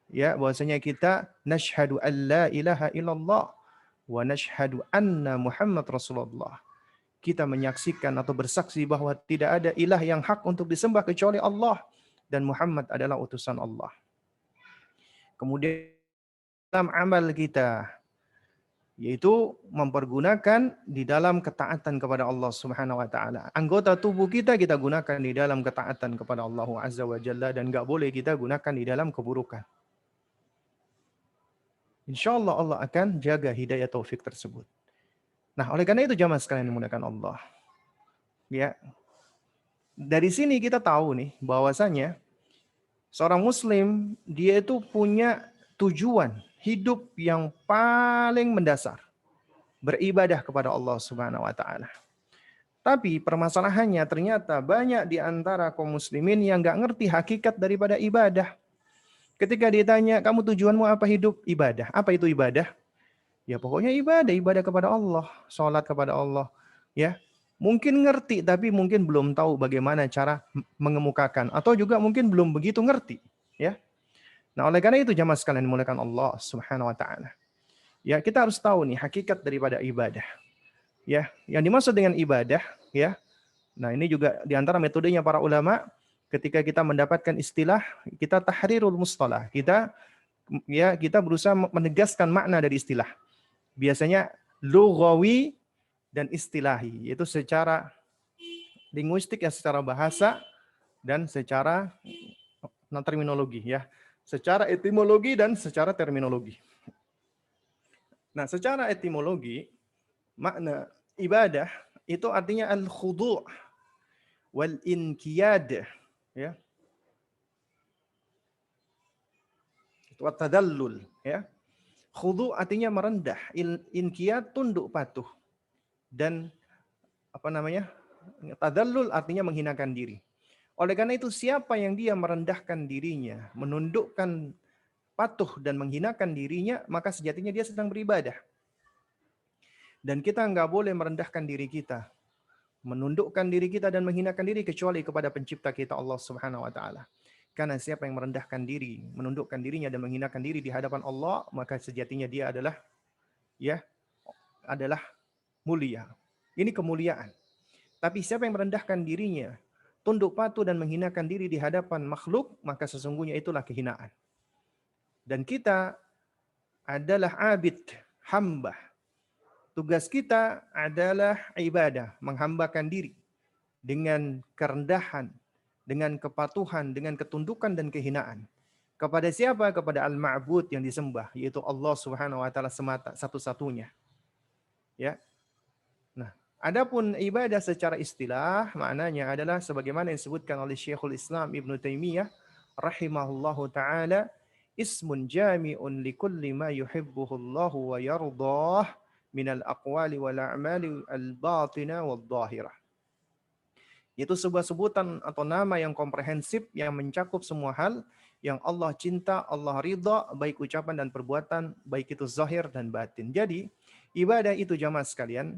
Ya, bahwasanya kita nashhadu an la ilaha illallah wa nashhadu anna Muhammad Rasulullah. Kita menyaksikan atau bersaksi bahwa tidak ada ilah yang hak untuk disembah kecuali Allah dan Muhammad adalah utusan Allah. Kemudian dalam amal kita, yaitu mempergunakan di dalam ketaatan kepada Allah Subhanahu wa taala. Anggota tubuh kita gunakan di dalam ketaatan kepada Allah Azza wa Jalla, dan enggak boleh kita gunakan di dalam keburukan. Insyaallah Allah akan jaga hidayah taufik tersebut. Nah, oleh karena itu jamaah sekalian dimuliakan Allah. Ya. Dari sini kita tahu nih bahwasanya seorang muslim dia itu punya tujuan hidup yang paling mendasar, beribadah kepada Allah Subhanahu wa taala. Tapi permasalahannya ternyata banyak di antara kaum muslimin yang enggak ngerti hakikat daripada ibadah. Ketika ditanya, kamu tujuanmu apa hidup? Ibadah. Apa itu ibadah? Ya pokoknya ibadah kepada Allah, sholat kepada Allah. Ya, mungkin ngerti tapi mungkin belum tahu bagaimana cara mengemukakan, atau juga mungkin belum begitu ngerti. Ya, nah oleh karena itu jamaah sekalian dimuliakan Allah Subhanahu Wa Taala. Ya kita harus tahu nih hakikat daripada ibadah. Ya, yang dimaksud dengan ibadah, ya. Nah ini juga diantara metodenya para ulama. Ketika kita mendapatkan istilah, kita tahrirul mustalah. Kita berusaha menegaskan makna dari istilah. Biasanya lughawi dan istilahi, yaitu secara linguistik ya, secara bahasa dan secara terminologi ya. Secara etimologi dan secara terminologi. Nah, secara etimologi makna ibadah itu artinya al-khudu' wal inqiyad ya. Wa tadallul ya. Khudu' artinya merendah, inqiyad tunduk patuh, dan tadallul artinya menghinakan diri. Oleh karena itu siapa yang dia merendahkan dirinya, menundukkan patuh dan menghinakan dirinya, maka sejatinya dia sedang beribadah. Dan kita nggak boleh merendahkan diri kita, menundukkan diri kita dan menghinakan diri kecuali kepada pencipta kita Allah Subhanahu wa taala. Karena siapa yang merendahkan diri, menundukkan dirinya dan menghinakan diri di hadapan Allah, maka sejatinya dia adalah mulia. Ini kemuliaan. Tapi siapa yang merendahkan dirinya, tunduk patuh dan menghinakan diri di hadapan makhluk, maka sesungguhnya itulah kehinaan. Dan kita adalah abid, hamba. Tugas kita adalah ibadah, menghambakan diri dengan kerendahan, dengan kepatuhan, dengan ketundukan dan kehinaan. Kepada siapa? Kepada Al-Ma'bud yang disembah, yaitu Allah Subhanahu wa taala semata, satu-satunya. Ya. Nah, adapun ibadah secara istilah maknanya adalah sebagaimana yang disebutkan oleh Syekhul Islam Ibnu Taimiyah rahimahullahu taala, ismun jami'un likulli ma yuhibbuhu Allah wa yardah minal aqwali wal a'mali al-batina wal dhahirah. Itu sebuah sebutan atau nama yang komprehensif yang mencakup semua hal yang Allah cinta, Allah ridha, baik ucapan dan perbuatan, baik itu zahir dan batin. Jadi, ibadah itu jamaah sekalian,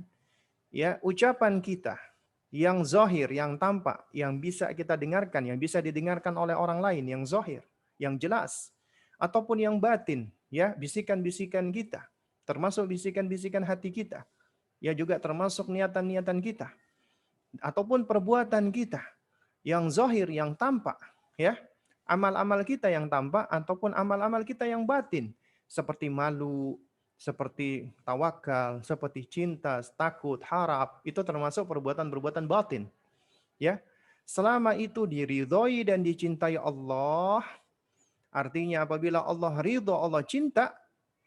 ya, ucapan kita yang zahir, yang tampak, yang bisa kita dengarkan, yang bisa didengarkan oleh orang lain, yang zahir, yang jelas, ataupun yang batin, ya, bisikan-bisikan kita, termasuk bisikan-bisikan hati kita, ya, juga termasuk niatan-niatan kita, ataupun perbuatan kita yang zahir, yang tampak, ya, amal-amal kita yang tampak ataupun amal-amal kita yang batin, seperti malu, seperti tawakal, seperti cinta, takut, harap, itu termasuk perbuatan-perbuatan batin. Ya, selama itu diridhoi dan dicintai Allah, artinya apabila Allah ridho, Allah cinta,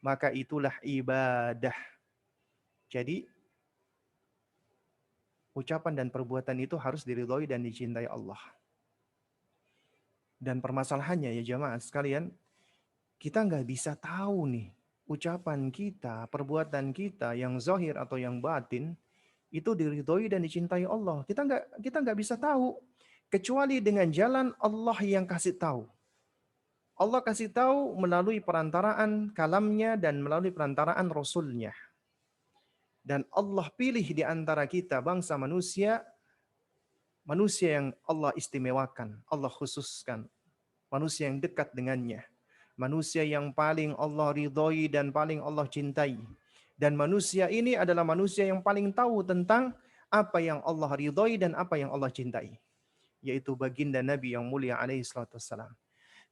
maka itulah ibadah. Jadi ucapan dan perbuatan itu harus diridhoi dan dicintai Allah. Dan permasalahannya ya jamaah sekalian, kita nggak bisa tahu nih ucapan kita, perbuatan kita yang zahir atau yang batin itu diridhoi dan dicintai Allah. Kita nggak bisa tahu kecuali dengan jalan Allah yang kasih tahu. Allah kasih tahu melalui perantaraan kalamnya dan melalui perantaraan Rasulnya. Dan Allah pilih di antara kita bangsa manusia yang Allah istimewakan, Allah khususkan, manusia yang dekat dengannya, manusia yang paling Allah ridhoi dan paling Allah cintai. Dan manusia ini adalah manusia yang paling tahu tentang apa yang Allah ridhoi dan apa yang Allah cintai, yaitu baginda Nabi yang mulia alaihi salatu wassalam.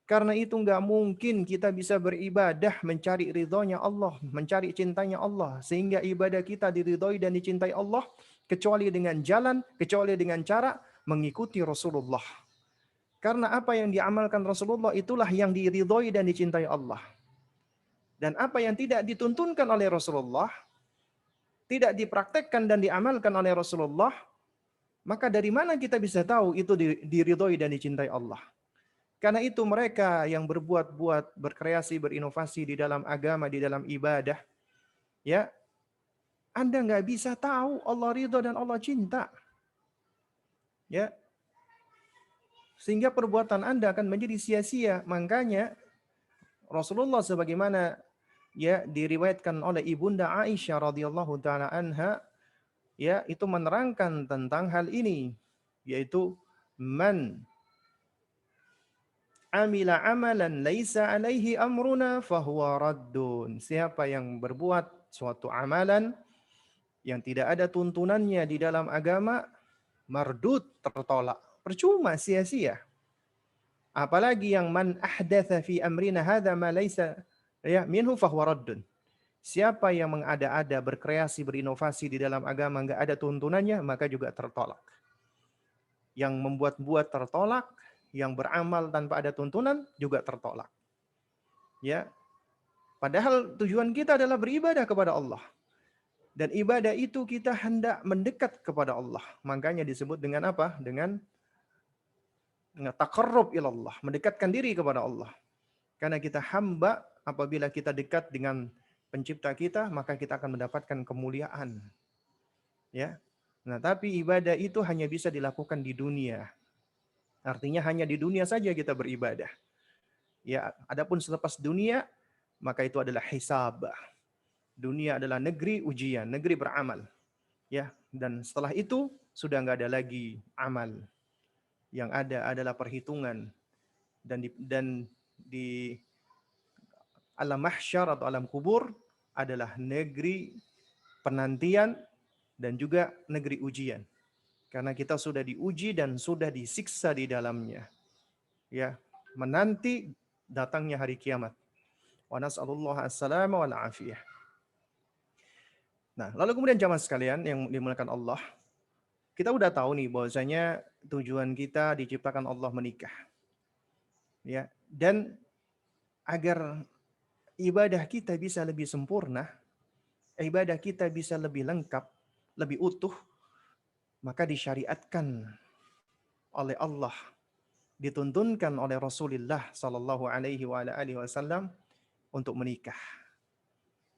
Karena itu nggak mungkin kita bisa beribadah mencari ridhonya Allah, mencari cintanya Allah, sehingga ibadah kita diridhoi dan dicintai Allah, kecuali dengan jalan, kecuali dengan cara mengikuti Rasulullah. Karena apa yang diamalkan Rasulullah itulah yang diridhoi dan dicintai Allah. Dan apa yang tidak dituntunkan oleh Rasulullah, tidak dipraktekkan dan diamalkan oleh Rasulullah, maka dari mana kita bisa tahu itu diridhoi dan dicintai Allah? Karena itu mereka yang berbuat-buat, berkreasi, berinovasi di dalam agama, di dalam ibadah, ya, Anda nggak bisa tahu Allah ridho dan Allah cinta. Ya. Sehingga perbuatan Anda akan menjadi sia-sia. Makanya Rasulullah sebagaimana ya diriwayatkan oleh Ibunda Aisyah radhiyallahu taala anha, ya itu menerangkan tentang hal ini, yaitu man amila amalan laisa alaihi amruna fahuwa raddun. Siapa yang berbuat suatu amalan yang tidak ada tuntunannya di dalam agama, mardud, tertolak. Percuma, sia-sia. Apalagi yang man ahdatha fi amrina hadza ma laisa ya minhu fahuwa raddun. Siapa yang mengada-ada, berkreasi, berinovasi di dalam agama enggak ada tuntunannya, maka juga tertolak. Yang membuat-buat tertolak, yang beramal tanpa ada tuntunan juga tertolak. Ya. Padahal tujuan kita adalah beribadah kepada Allah. Dan ibadah itu kita hendak mendekat kepada Allah. Makanya disebut dengan apa? Dengan taqarrub ilallah, mendekatkan diri kepada Allah. Karena kita hamba, apabila kita dekat dengan pencipta kita, maka kita akan mendapatkan kemuliaan. Ya. Nah, tapi ibadah itu hanya bisa dilakukan di dunia. Artinya hanya di dunia saja kita beribadah. Ya, adapun selepas dunia, maka itu adalah hisab. Dunia adalah negeri ujian, negeri beramal. Ya, dan setelah itu sudah nggak ada lagi amal. Yang ada adalah perhitungan, dan di alam mahsyar atau alam kubur adalah negeri penantian dan juga negeri ujian. Karena kita sudah diuji dan sudah disiksa di dalamnya. Ya, menanti datangnya hari kiamat. Wa nas'alullah as-salama wal afiyah. Nah, lalu kemudian jamaah sekalian yang dimuliakan Allah, kita udah tahu nih bahwasanya tujuan kita diciptakan Allah menikah. Ya, dan agar ibadah kita bisa lebih sempurna, ibadah kita bisa lebih lengkap, lebih utuh, maka disyariatkan oleh Allah, dituntunkan oleh Rasulullah sallallahu alaihi wasallam untuk menikah.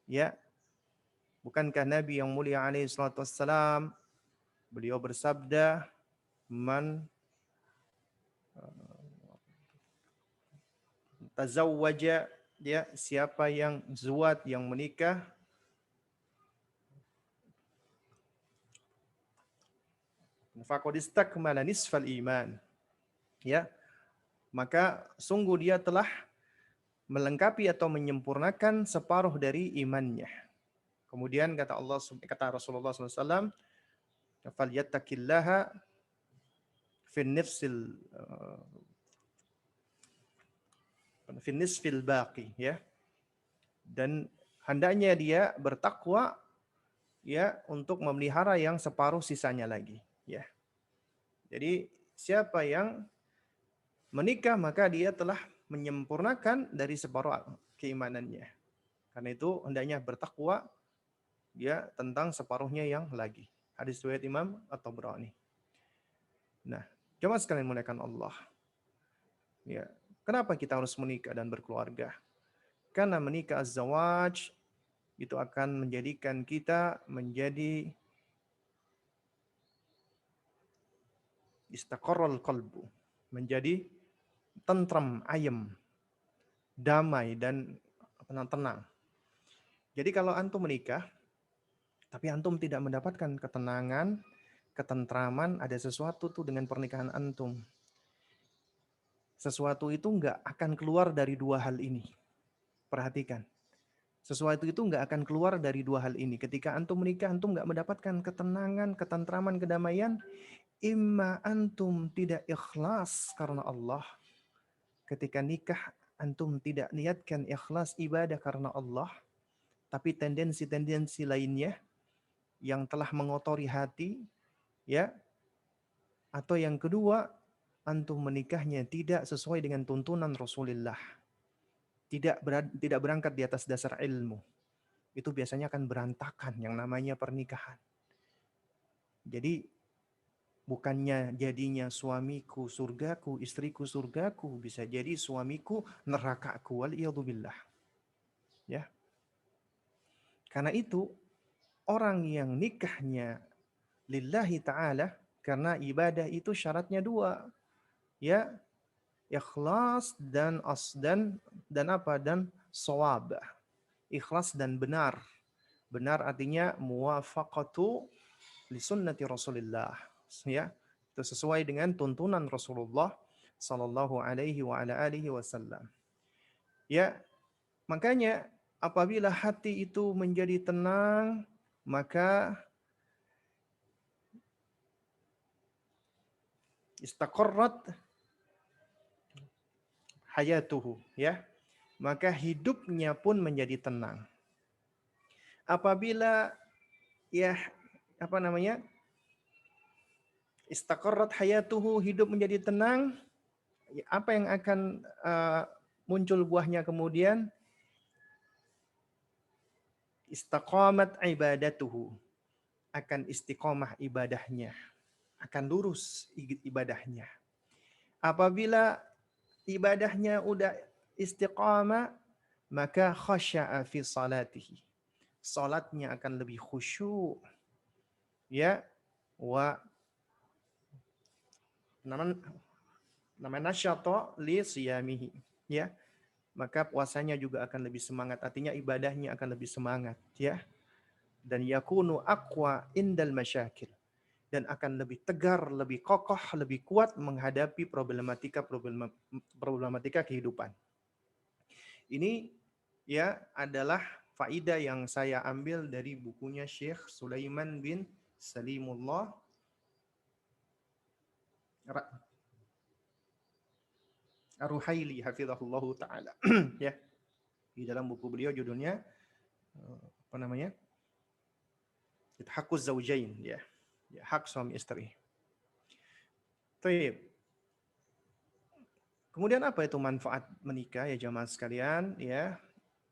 Ya, bukankah Nabi yang mulia alaihi salatu wassalam beliau bersabda, man tazawwaja, ya, siapa yang zuat, yang menikah, faqad istakmala nisfal iman. Ya, maka sungguh dia telah melengkapi atau menyempurnakan separuh dari imannya. Kemudian kata Rasulullah SAW, falyattaqillaha fin nisfil baqi, ya. Dan hendaknya dia bertakwa, ya, untuk memelihara yang separuh sisanya lagi, ya. Jadi siapa yang menikah maka dia telah menyempurnakan dari separuh keimanannya. Karena itu hendaknya bertakwa, ya, tentang separuhnya yang lagi. Hadis riwayat Imam At-Tabrani. Nah, jemaah sekalian muliakan Allah. Ya, kenapa kita harus menikah dan berkeluarga? Karena menikah az-zawaj itu akan menjadikan kita menjadi istaqarral qalbu, menjadi tentram, ayem, damai dan tenang. Jadi kalau antum menikah tapi antum tidak mendapatkan ketenangan, ketentraman, ada sesuatu tuh dengan pernikahan antum. Sesuatu itu nggak akan keluar dari dua hal ini. Perhatikan. Sesuatu itu nggak akan keluar dari dua hal ini. Ketika antum menikah, antum nggak mendapatkan ketenangan, ketentraman, kedamaian. Imma antum tidak ikhlas karena Allah. Ketika nikah, antum tidak niatkan ikhlas ibadah karena Allah. Tapi tendensi-tendensi lainnya yang telah mengotori hati, ya. Atau yang kedua, antum menikahnya tidak sesuai dengan tuntunan Rasulullah. Tidak berangkat di atas dasar ilmu. Itu biasanya akan berantakan yang namanya pernikahan. Jadi bukannya jadinya suamiku surgaku, istriku surgaku, bisa jadi suamiku nerakaku, waliyadzubillah. Ya. Karena itu orang yang nikahnya lillahi ta'ala, karena ibadah itu syaratnya dua. Ya, Ikhlas dan apa? Dan shawab. Ikhlas dan benar. Benar artinya muwafaqatu li sunnati Rasulillah. Ya, itu sesuai dengan tuntunan Rasulullah sallallahu alaihi wa ala alihi wasallam. Ya, makanya apabila hati itu menjadi tenang, maka istaqarrat hayatuhu, ya. Maka hidupnya pun menjadi tenang. Apabila ya apa namanya? Istaqarrat hayatuhu, hidup menjadi tenang, ya, apa yang akan muncul buahnya kemudian? Istaqamat ibadatuhu, akan istiqomah ibadahnya, akan lurus ibadahnya. Apabila ibadahnya udah istiqamah, maka khasya'a fi salatihi. Salatnya akan lebih khusyuk. Ya, wa namanya nasyata li siyamihi. Ya, maka puasanya juga akan lebih semangat. Artinya ibadahnya akan lebih semangat, ya. Dan yakunu aqwa indal masyakil, dan akan lebih tegar, lebih kokoh, lebih kuat menghadapi problematika kehidupan. Ini ya adalah faedah yang saya ambil dari bukunya Syekh Sulaiman bin Salimullah Ar-Ruhaili hafizahullahu taala. Ya, di dalam buku beliau judulnya apa namanya? Haqquz Zawjain, ya. Ya, hak suami istri. Baik. Kemudian apa itu manfaat menikah ya jamaah sekalian, ya?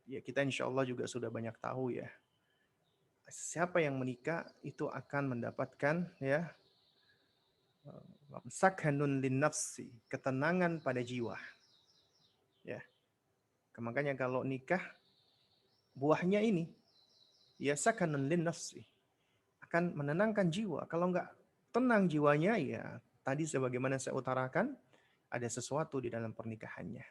Ya kita insya Allah juga sudah banyak tahu ya. Siapa yang menikah itu akan mendapatkan ya sakhanun lin nafsi, ketenangan pada jiwa. Ya. Makanya kalau nikah buahnya ini ya sakhanun lin nafsi, akan menenangkan jiwa. Kalau enggak tenang jiwanya ya tadi sebagaimana saya utarakan ada sesuatu di dalam pernikahannya.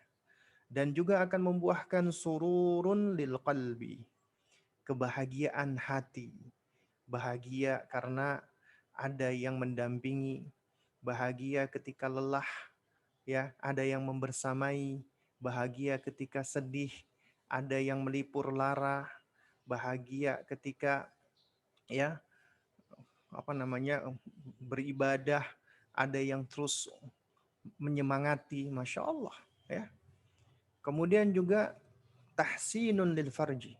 Dan juga akan membuahkan sururun lil qalbi, kebahagiaan hati. Bahagia karena ada yang mendampingi, bahagia ketika lelah, ya, ada yang membersamai, bahagia ketika sedih, ada yang melipur lara, bahagia ketika ya apa namanya beribadah, ada yang terus menyemangati, masya Allah, ya. Kemudian juga tahsinun lil farji,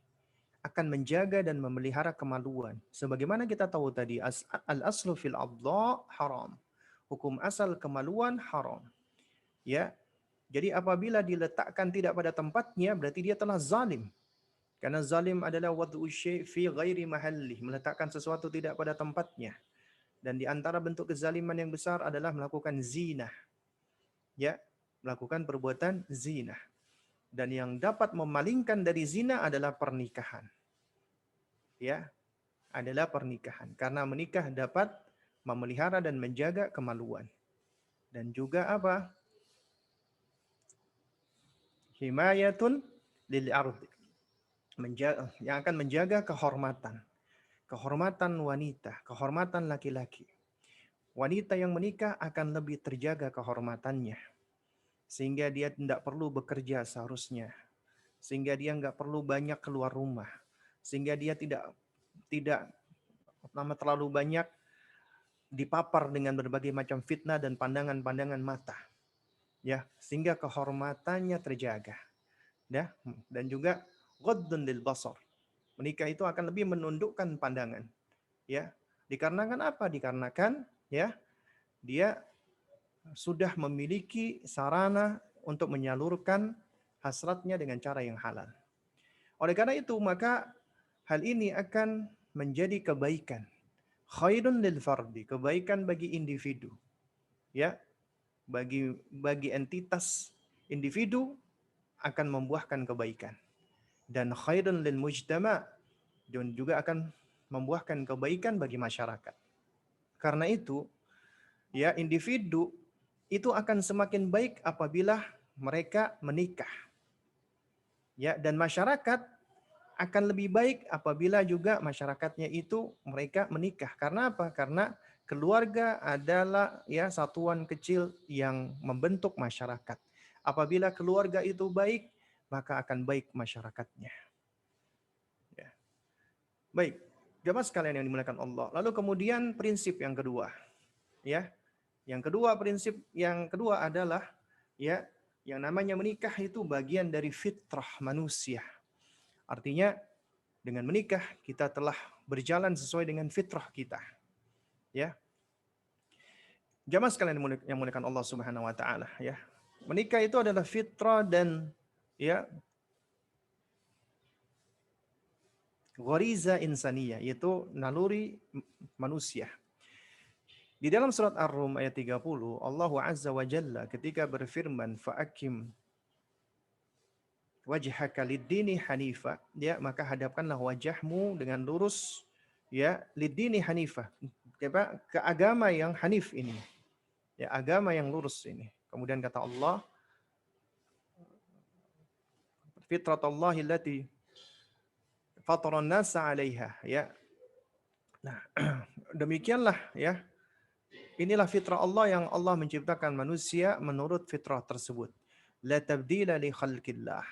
akan menjaga dan memelihara kemaluan. Sebagaimana kita tahu tadi, al-aslu fil adha haram. Hukum asal kemaluan haram. Ya. Jadi apabila diletakkan tidak pada tempatnya, berarti dia telah zalim. Karena zalim adalah wad'u syai' fi ghairi mahallih, meletakkan sesuatu tidak pada tempatnya. Dan di antara bentuk kezaliman yang besar adalah melakukan zina. Ya, melakukan perbuatan zina. Dan yang dapat memalingkan dari zina adalah pernikahan. Ya, adalah pernikahan. Karena menikah dapat memelihara dan menjaga kemaluan. Dan juga apa? Himayatun lil ardi. Yang akan menjaga kehormatan. Kehormatan wanita, kehormatan laki-laki. Wanita yang menikah akan lebih terjaga kehormatannya. Sehingga dia tidak perlu bekerja seharusnya. Sehingga dia nggak perlu banyak keluar rumah. Sehingga dia tidak terlalu banyak dipapar dengan berbagai macam fitnah dan pandangan-pandangan mata. Ya, sehingga kehormatannya terjaga. Ya, dan juga ghaddun lil basar. Menikah itu akan lebih menundukkan pandangan. Ya, dikarenakan apa? Dikarenakan ya dia sudah memiliki sarana untuk menyalurkan hasratnya dengan cara yang halal. Oleh karena itu, maka hal ini akan menjadi kebaikan. Khairun lil fardi, kebaikan bagi individu. Ya, bagi entitas individu akan membuahkan kebaikan. Dan khairun lil mujtama, dan juga akan membuahkan kebaikan bagi masyarakat. Karena itu, ya individu itu akan semakin baik apabila mereka menikah. Ya, dan masyarakat akan lebih baik apabila juga masyarakatnya itu mereka menikah. Karena apa? Karena keluarga adalah ya satuan kecil yang membentuk masyarakat. Apabila keluarga itu baik, maka akan baik masyarakatnya. Ya. Baik, jamaah sekalian yang dimuliakan Allah. Lalu kemudian prinsip yang kedua, ya. Prinsip yang kedua adalah ya yang namanya menikah itu bagian dari fitrah manusia. Artinya dengan menikah kita telah berjalan sesuai dengan fitrah kita. Ya. Jamaah sekalian yang dimuliakan Allah Subhanahu wa taala, ya. Menikah itu adalah fitrah dan ya ghariza insaniyah, yaitu naluri manusia. Di dalam surat Ar-Rum ayat 30, Allah Azza wa Jalla ketika berfirman, "Fa'akim wajhaka lid-dini hanifa", ya, maka hadapkanlah wajahmu dengan lurus, ya, lid-dini hanifa, ke agama yang hanif ini. Ya, agama yang lurus ini. Kemudian kata Allah, "Fitratallahi allati fataran nasa 'alaiha", ya. Nah, demikianlah ya. Inilah fitrah Allah yang Allah menciptakan manusia menurut fitrah tersebut. La tabdila li khalqillah.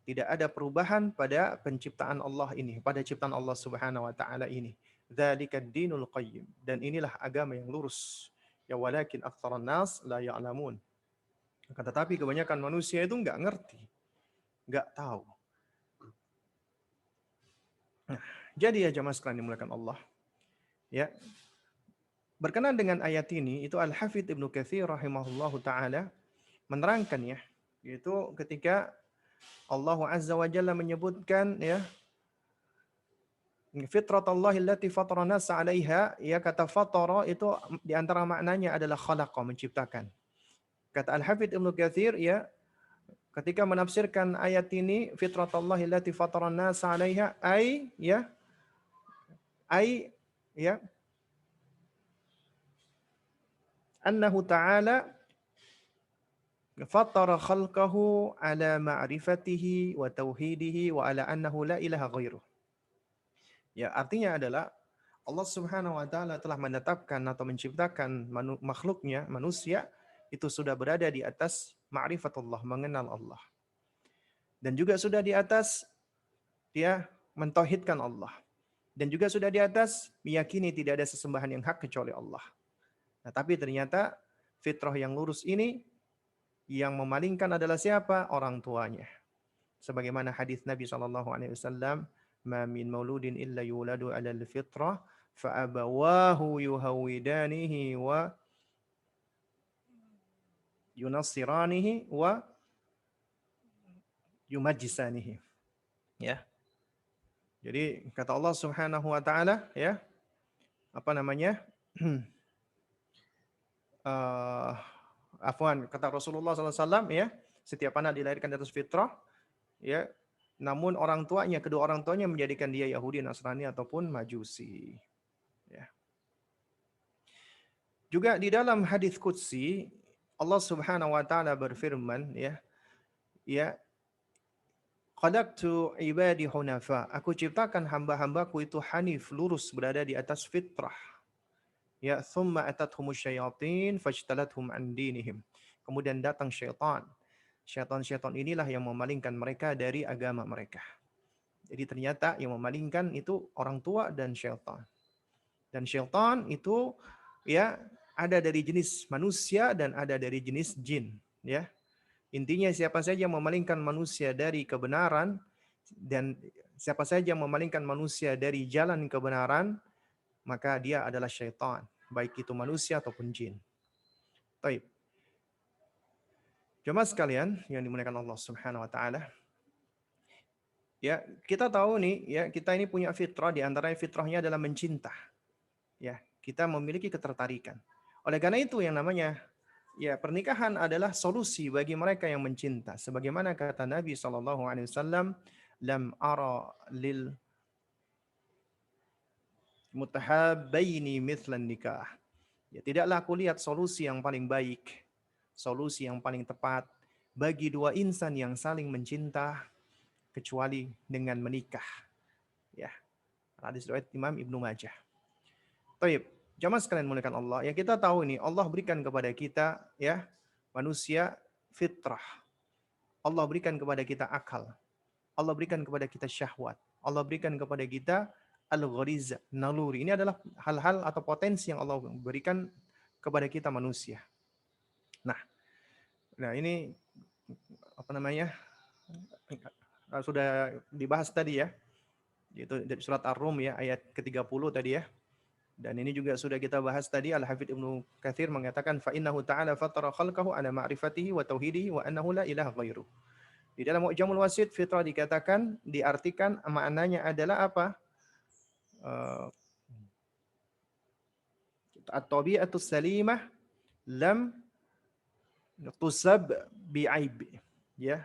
Tidak ada perubahan pada penciptaan Allah ini, pada ciptaan Allah Subhanahu wa taala ini. Dzalika dinul qayyim. Dan inilah agama yang lurus. Ya walakin aktsaran nas la ya'lamun. Tetapi kebanyakan manusia itu enggak ngerti, enggak tahu. Nah, jadi ya jamaah sekalian dimuliakan Allah. Ya, berkenaan dengan ayat ini, itu Al-Hafidz Ibnu Katsir rahimahullahu taala menerangkan ya, yaitu ketika Allah Azza wa Jalla menyebutkan ya fitratallahi allati fatara nas 'alaiha, ya, kata fatara itu di antara maknanya adalah khalaqa, menciptakan. Kata Al-Hafidz Ibnu Katsir ya, ketika menafsirkan ayat ini fitratallahi allati fatara nas 'alaiha ai ya annahu ta'ala fattara khalqahu ala ma'rifatihi wa tauhidihi wa ala annahu la ilaha ghairuh. Ya, artinya adalah Allah Subhanahu wa taala telah menetapkan atau menciptakan makhluknya, manusia itu sudah berada di atas ma'rifatullah, mengenal Allah. Dan juga sudah di atas dia mentauhidkan Allah. Dan juga sudah di atas meyakini tidak ada sesembahan yang hak kecuali Allah. Nah, tapi ternyata fitrah yang lurus ini yang memalingkan adalah siapa? Orang tuanya. Sebagaimana hadis Nabi SAW, "Ma min mauludin illa yuladu 'alal fitrah, fa abawahu yuhawidanihi wa yunassiranihi wa yumajjisanihi." Ya. Jadi kata Allah Subhanahu wa taala ya, apa namanya? Kata Rasulullah SAW ya, setiap anak dilahirkan di atas fitrah, ya, namun kedua orang tuanya menjadikan dia Yahudi, Nasrani ataupun Majusi. Ya. Juga di dalam hadis qudsi Allah Subhanahu wa taala berfirman ya, "Khalaqtu ibadi hunafa." Aku ciptakan hamba-hambaku itu hanif, lurus, berada di atas fitrah. Ya, thumma atathumus syayatin fajtalathum an dinihim. Kemudian datang syaitan. Syaitan-syaitan inilah yang memalingkan mereka dari agama mereka. Jadi ternyata yang memalingkan itu orang tua dan syaitan. Dan syaitan itu ya ada dari jenis manusia dan ada dari jenis jin, ya. Intinya siapa saja yang memalingkan manusia dari kebenaran dan siapa saja yang memalingkan manusia dari jalan kebenaran, maka dia adalah syaitan, baik itu manusia ataupun jin. Baik. Jemaah sekalian yang dimuliakan Allah Subhanahu wa taala. Ya, kita tahu nih ya, kita ini punya fitrah, di antaranya fitrahnya adalah mencinta. Ya, kita memiliki ketertarikan. Oleh karena itu yang namanya ya pernikahan adalah solusi bagi mereka yang mencinta. Sebagaimana kata Nabi SAW, "Lam ara lil mutahabbaini mithlan nikah." Ya, tidaklah aku lihat solusi yang paling baik solusi yang paling tepat bagi dua insan yang saling mencinta kecuali dengan menikah. Ya, hadis riwayat Imam Ibnu Majah. Taib, jamaah sekalian muliakan Allah. Ya kita tahu ini Allah berikan kepada kita ya manusia fitrah. Allah berikan kepada kita akal. Allah berikan kepada kita syahwat. Allah berikan kepada kita al-ghariza, naluri. Ini adalah hal-hal atau potensi yang Allah berikan kepada kita manusia. Nah, ini apa namanya? Sudah dibahas tadi ya. Yaitu dari surat Ar-Rum ya ayat ke-30 tadi ya. Dan ini juga sudah kita bahas tadi. Al-Hafidz Ibnu Katsir mengatakan fa innahu ta'ala fatara khalqahu ala ma'rifatihi wa tauhidihi wa annahu la ilaha ghairuh. Di dalam Mu'jamul Wasit fitrah dikatakan, diartikan maknanya adalah apa? At-tabi'atus salimah lam tusab bi'aib. Ya,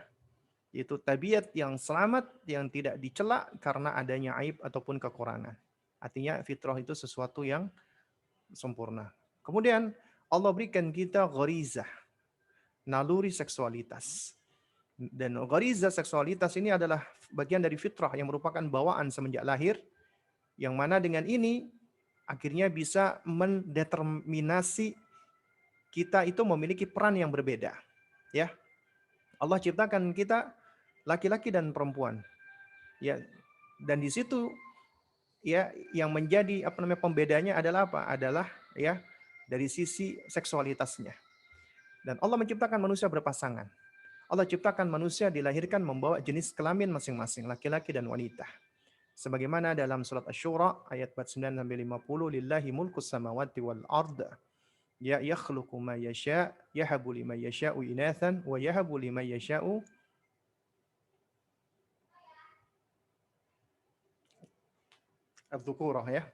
itu tabiat yang selamat yang tidak dicela karena adanya aib ataupun kekurangan. Artinya fitrah itu sesuatu yang sempurna. Kemudian Allah berikan kita gharizah, naluri seksualitas. Dan ghariza seksualitas ini adalah bagian dari fitrah yang merupakan bawaan semenjak lahir, yang mana dengan ini akhirnya bisa mendeterminasi kita itu memiliki peran yang berbeda. Ya, Allah ciptakan kita laki-laki dan perempuan. Ya, dan di situ ya yang menjadi pembedanya adalah apa? Adalah ya dari sisi seksualitasnya. Dan Allah menciptakan manusia berpasangan. Allah ciptakan manusia dilahirkan membawa jenis kelamin masing-masing, laki-laki dan wanita. Sebagaimana dalam surat Asy-Syura ayat 49 sampai 50, lillahi mulkus samawati wal ard. Ya yakhluqu ma yasha, yahabu liman yasha'u inathan wa yahabu liman yasha'u adz-dzukurah ya.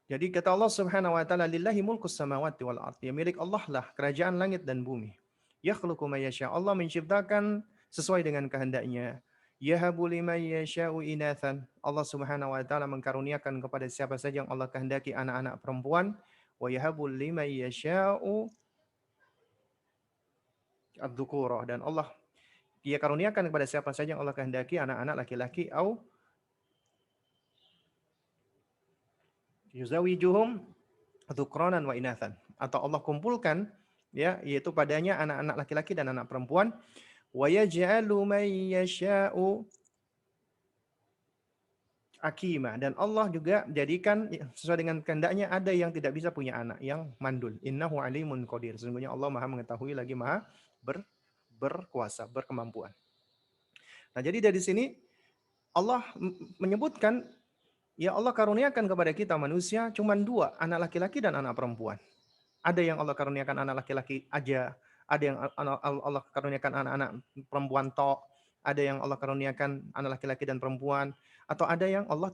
Jadi kata Allah Subhanahu wa taala, lillahi mulkus samawati wal ard. Ya milik Allah lah kerajaan langit dan bumi. Yakhluqu ma yasha. Allah menciptakan sesuai dengan kehendaknya. Yahabu liman yasha'u inathan. Allah Subhanahu wa taala mengkaruniakan kepada siapa saja yang Allah kehendaki anak-anak perempuan. Wa yahabu liman yasha'u adz-dzukurah. Dan Allah Dia karuniakan kepada siapa saja yang Allah kehendaki anak-anak laki-laki au yuzawijuhum dzukranan wa inathan. Atau Allah kumpulkan ya yaitu padanya anak-anak laki-laki dan anak perempuan. Wa yaj'alu man yasha'u akima. Dan Allah juga jadikan sesuai dengan kehendaknya ada yang tidak bisa punya anak, yang mandul. Innahu alimun qadir. Sesungguhnya Allah Maha mengetahui lagi Maha berkuasa, berkemampuan. Nah, jadi dari sini Allah menyebutkan ya Allah karuniakan kepada kita manusia cuma dua, anak laki-laki dan anak perempuan. Ada yang Allah karuniakan anak laki-laki aja, ada yang Allah karuniakan anak-anak perempuan tok, ada yang Allah karuniakan anak laki-laki dan perempuan, atau ada yang Allah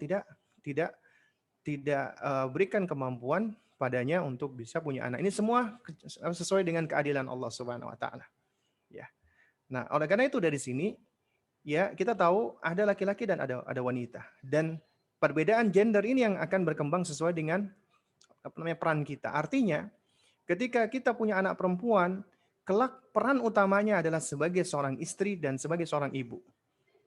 tidak berikan kemampuan padanya untuk bisa punya anak. Ini semua sesuai dengan keadilan Allah Subhanahu wa taala. Ya. Nah, oleh karena itu dari sini ya kita tahu ada laki-laki dan ada wanita. Dan perbedaan gender ini yang akan berkembang sesuai dengan peran kita. Artinya ketika kita punya anak perempuan, kelak peran utamanya adalah sebagai seorang istri dan sebagai seorang ibu.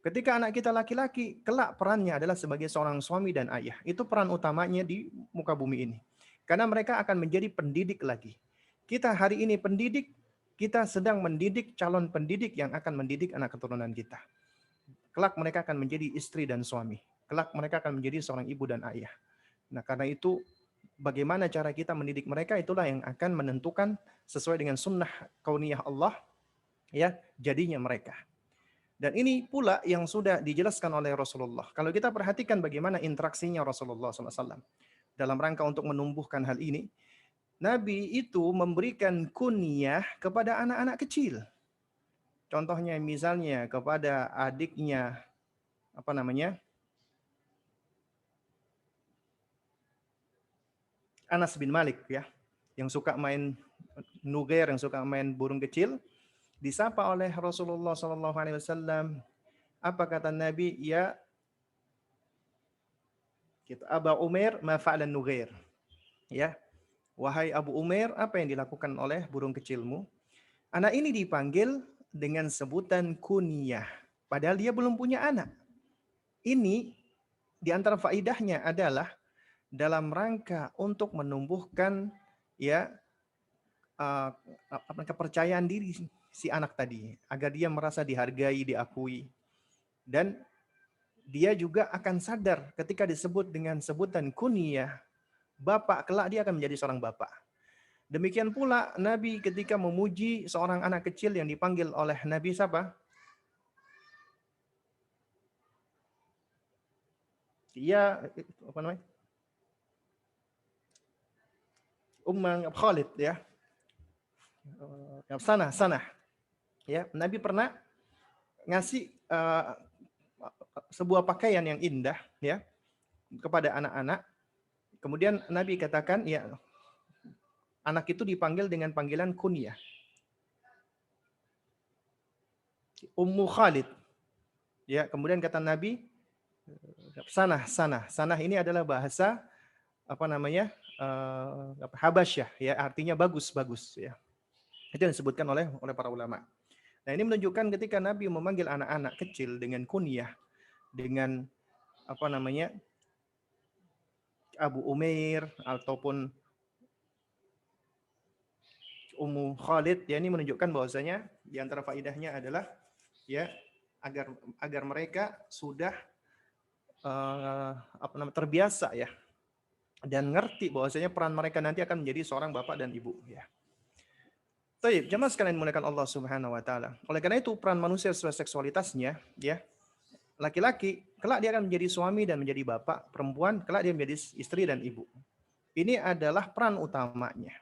Ketika anak kita laki-laki, kelak perannya adalah sebagai seorang suami dan ayah. Itu peran utamanya di muka bumi ini. Karena mereka akan menjadi pendidik lagi. Kita hari ini pendidik, kita sedang mendidik calon pendidik yang akan mendidik anak keturunan kita. Kelak mereka akan menjadi istri dan suami. Kelak mereka akan menjadi seorang ibu dan ayah. Nah, karena itu bagaimana cara kita mendidik mereka itulah yang akan menentukan sesuai dengan sunnah kauniyah Allah ya jadinya mereka. Dan ini pula yang sudah dijelaskan oleh Rasulullah. Kalau kita perhatikan bagaimana interaksinya Rasulullah SAW dalam rangka untuk menumbuhkan hal ini, Nabi itu memberikan kunyah kepada anak-anak kecil. Contohnya misalnya kepada adiknya Anas bin Malik ya, yang suka main nugair, yang suka main burung kecil, disapa oleh Rasulullah SAW. Apa kata Nabi? Ya Aba Umair ma fa'alan nugair. Ya. Wahai Abu Umair, apa yang dilakukan oleh burung kecilmu? Anak ini dipanggil dengan sebutan kunyah. Padahal dia belum punya anak. Ini di antara faidahnya adalah dalam rangka untuk menumbuhkan ya kepercayaan diri si anak tadi, agar dia merasa dihargai, diakui, dan dia juga akan sadar ketika disebut dengan sebutan kunyah, bapak, kelak dia akan menjadi seorang bapak. Demikian pula Nabi ketika memuji seorang anak kecil yang dipanggil oleh Nabi siapa? Dia apa namanya? Khalid ya. Sanah. Ya, Nabi pernah ngasih sebuah pakaian yang indah ya kepada anak-anak. Kemudian Nabi katakan ya anak itu dipanggil dengan panggilan kunyah. Ummu Khalid. Ya, kemudian kata Nabi sanah. Sanah ini adalah bahasa apa namanya? Habasyah ya, artinya bagus ya. Itu yang disebutkan oleh para ulama. Nah, ini menunjukkan ketika Nabi memanggil anak-anak kecil dengan kunyah, dengan apa namanya? Abu Umair ataupun Ummu Khalid, ya, ini menunjukkan bahwasanya di antara faidahnya adalah ya agar mereka sudah terbiasa ya dan ngerti bahwasanya peran mereka nanti akan menjadi seorang bapak dan ibu ya. Baik, jemaah sekalian dimuliakan Allah Subhanahu wa taala. Oleh karena itu peran manusia sesuai seksualitasnya ya. Laki-laki kelak dia akan menjadi suami dan menjadi bapak, perempuan kelak dia menjadi istri dan ibu. Ini adalah peran utamanya.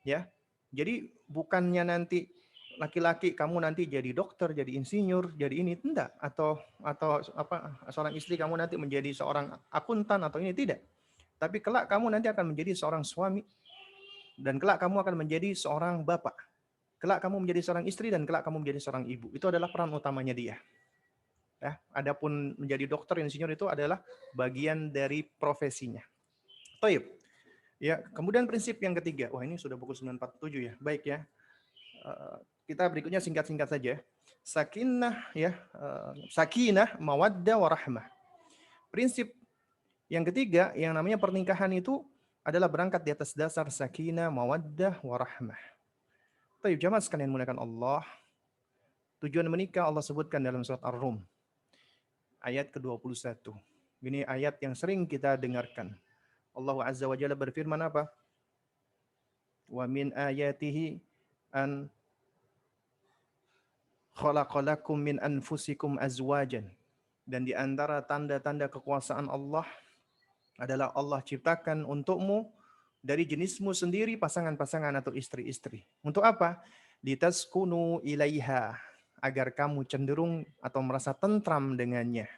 Ya. Jadi bukannya nanti laki-laki kamu nanti jadi dokter, jadi insinyur, jadi ini tidak, atau seorang istri kamu nanti menjadi seorang akuntan atau ini tidak. Tapi kelak kamu nanti akan menjadi seorang suami dan kelak kamu akan menjadi seorang bapak. Kelak kamu menjadi seorang istri dan kelak kamu menjadi seorang ibu. Itu adalah peran utamanya dia. Ya, adapun menjadi dokter, insinyur itu adalah bagian dari profesinya. Taib. Ya, kemudian prinsip yang ketiga. Wah, ini sudah pukul 9.47 ya. Baik ya. Kita berikutnya singkat-singkat saja. Sakinah ya, sakinah, mawaddah, warahmah. Prinsip yang ketiga yang namanya pernikahan itu adalah berangkat di atas dasar sakinah, mawaddah, warahmah. Taib, jamaah sekalian muliakan Allah. Tujuan menikah Allah sebutkan dalam surat Ar-Rum ayat ke-21. Ini ayat yang sering kita dengarkan. Allah Azza wa Jalla berfirman apa? Wa min ayatihi an khalaqalakum min anfusikum azwajan. Dan di antara tanda-tanda kekuasaan Allah adalah Allah ciptakan untukmu dari jenismu sendiri pasangan-pasangan atau istri-istri. Untuk apa? Litaskunu ilaiha, agar kamu cenderung atau merasa tentram dengannya.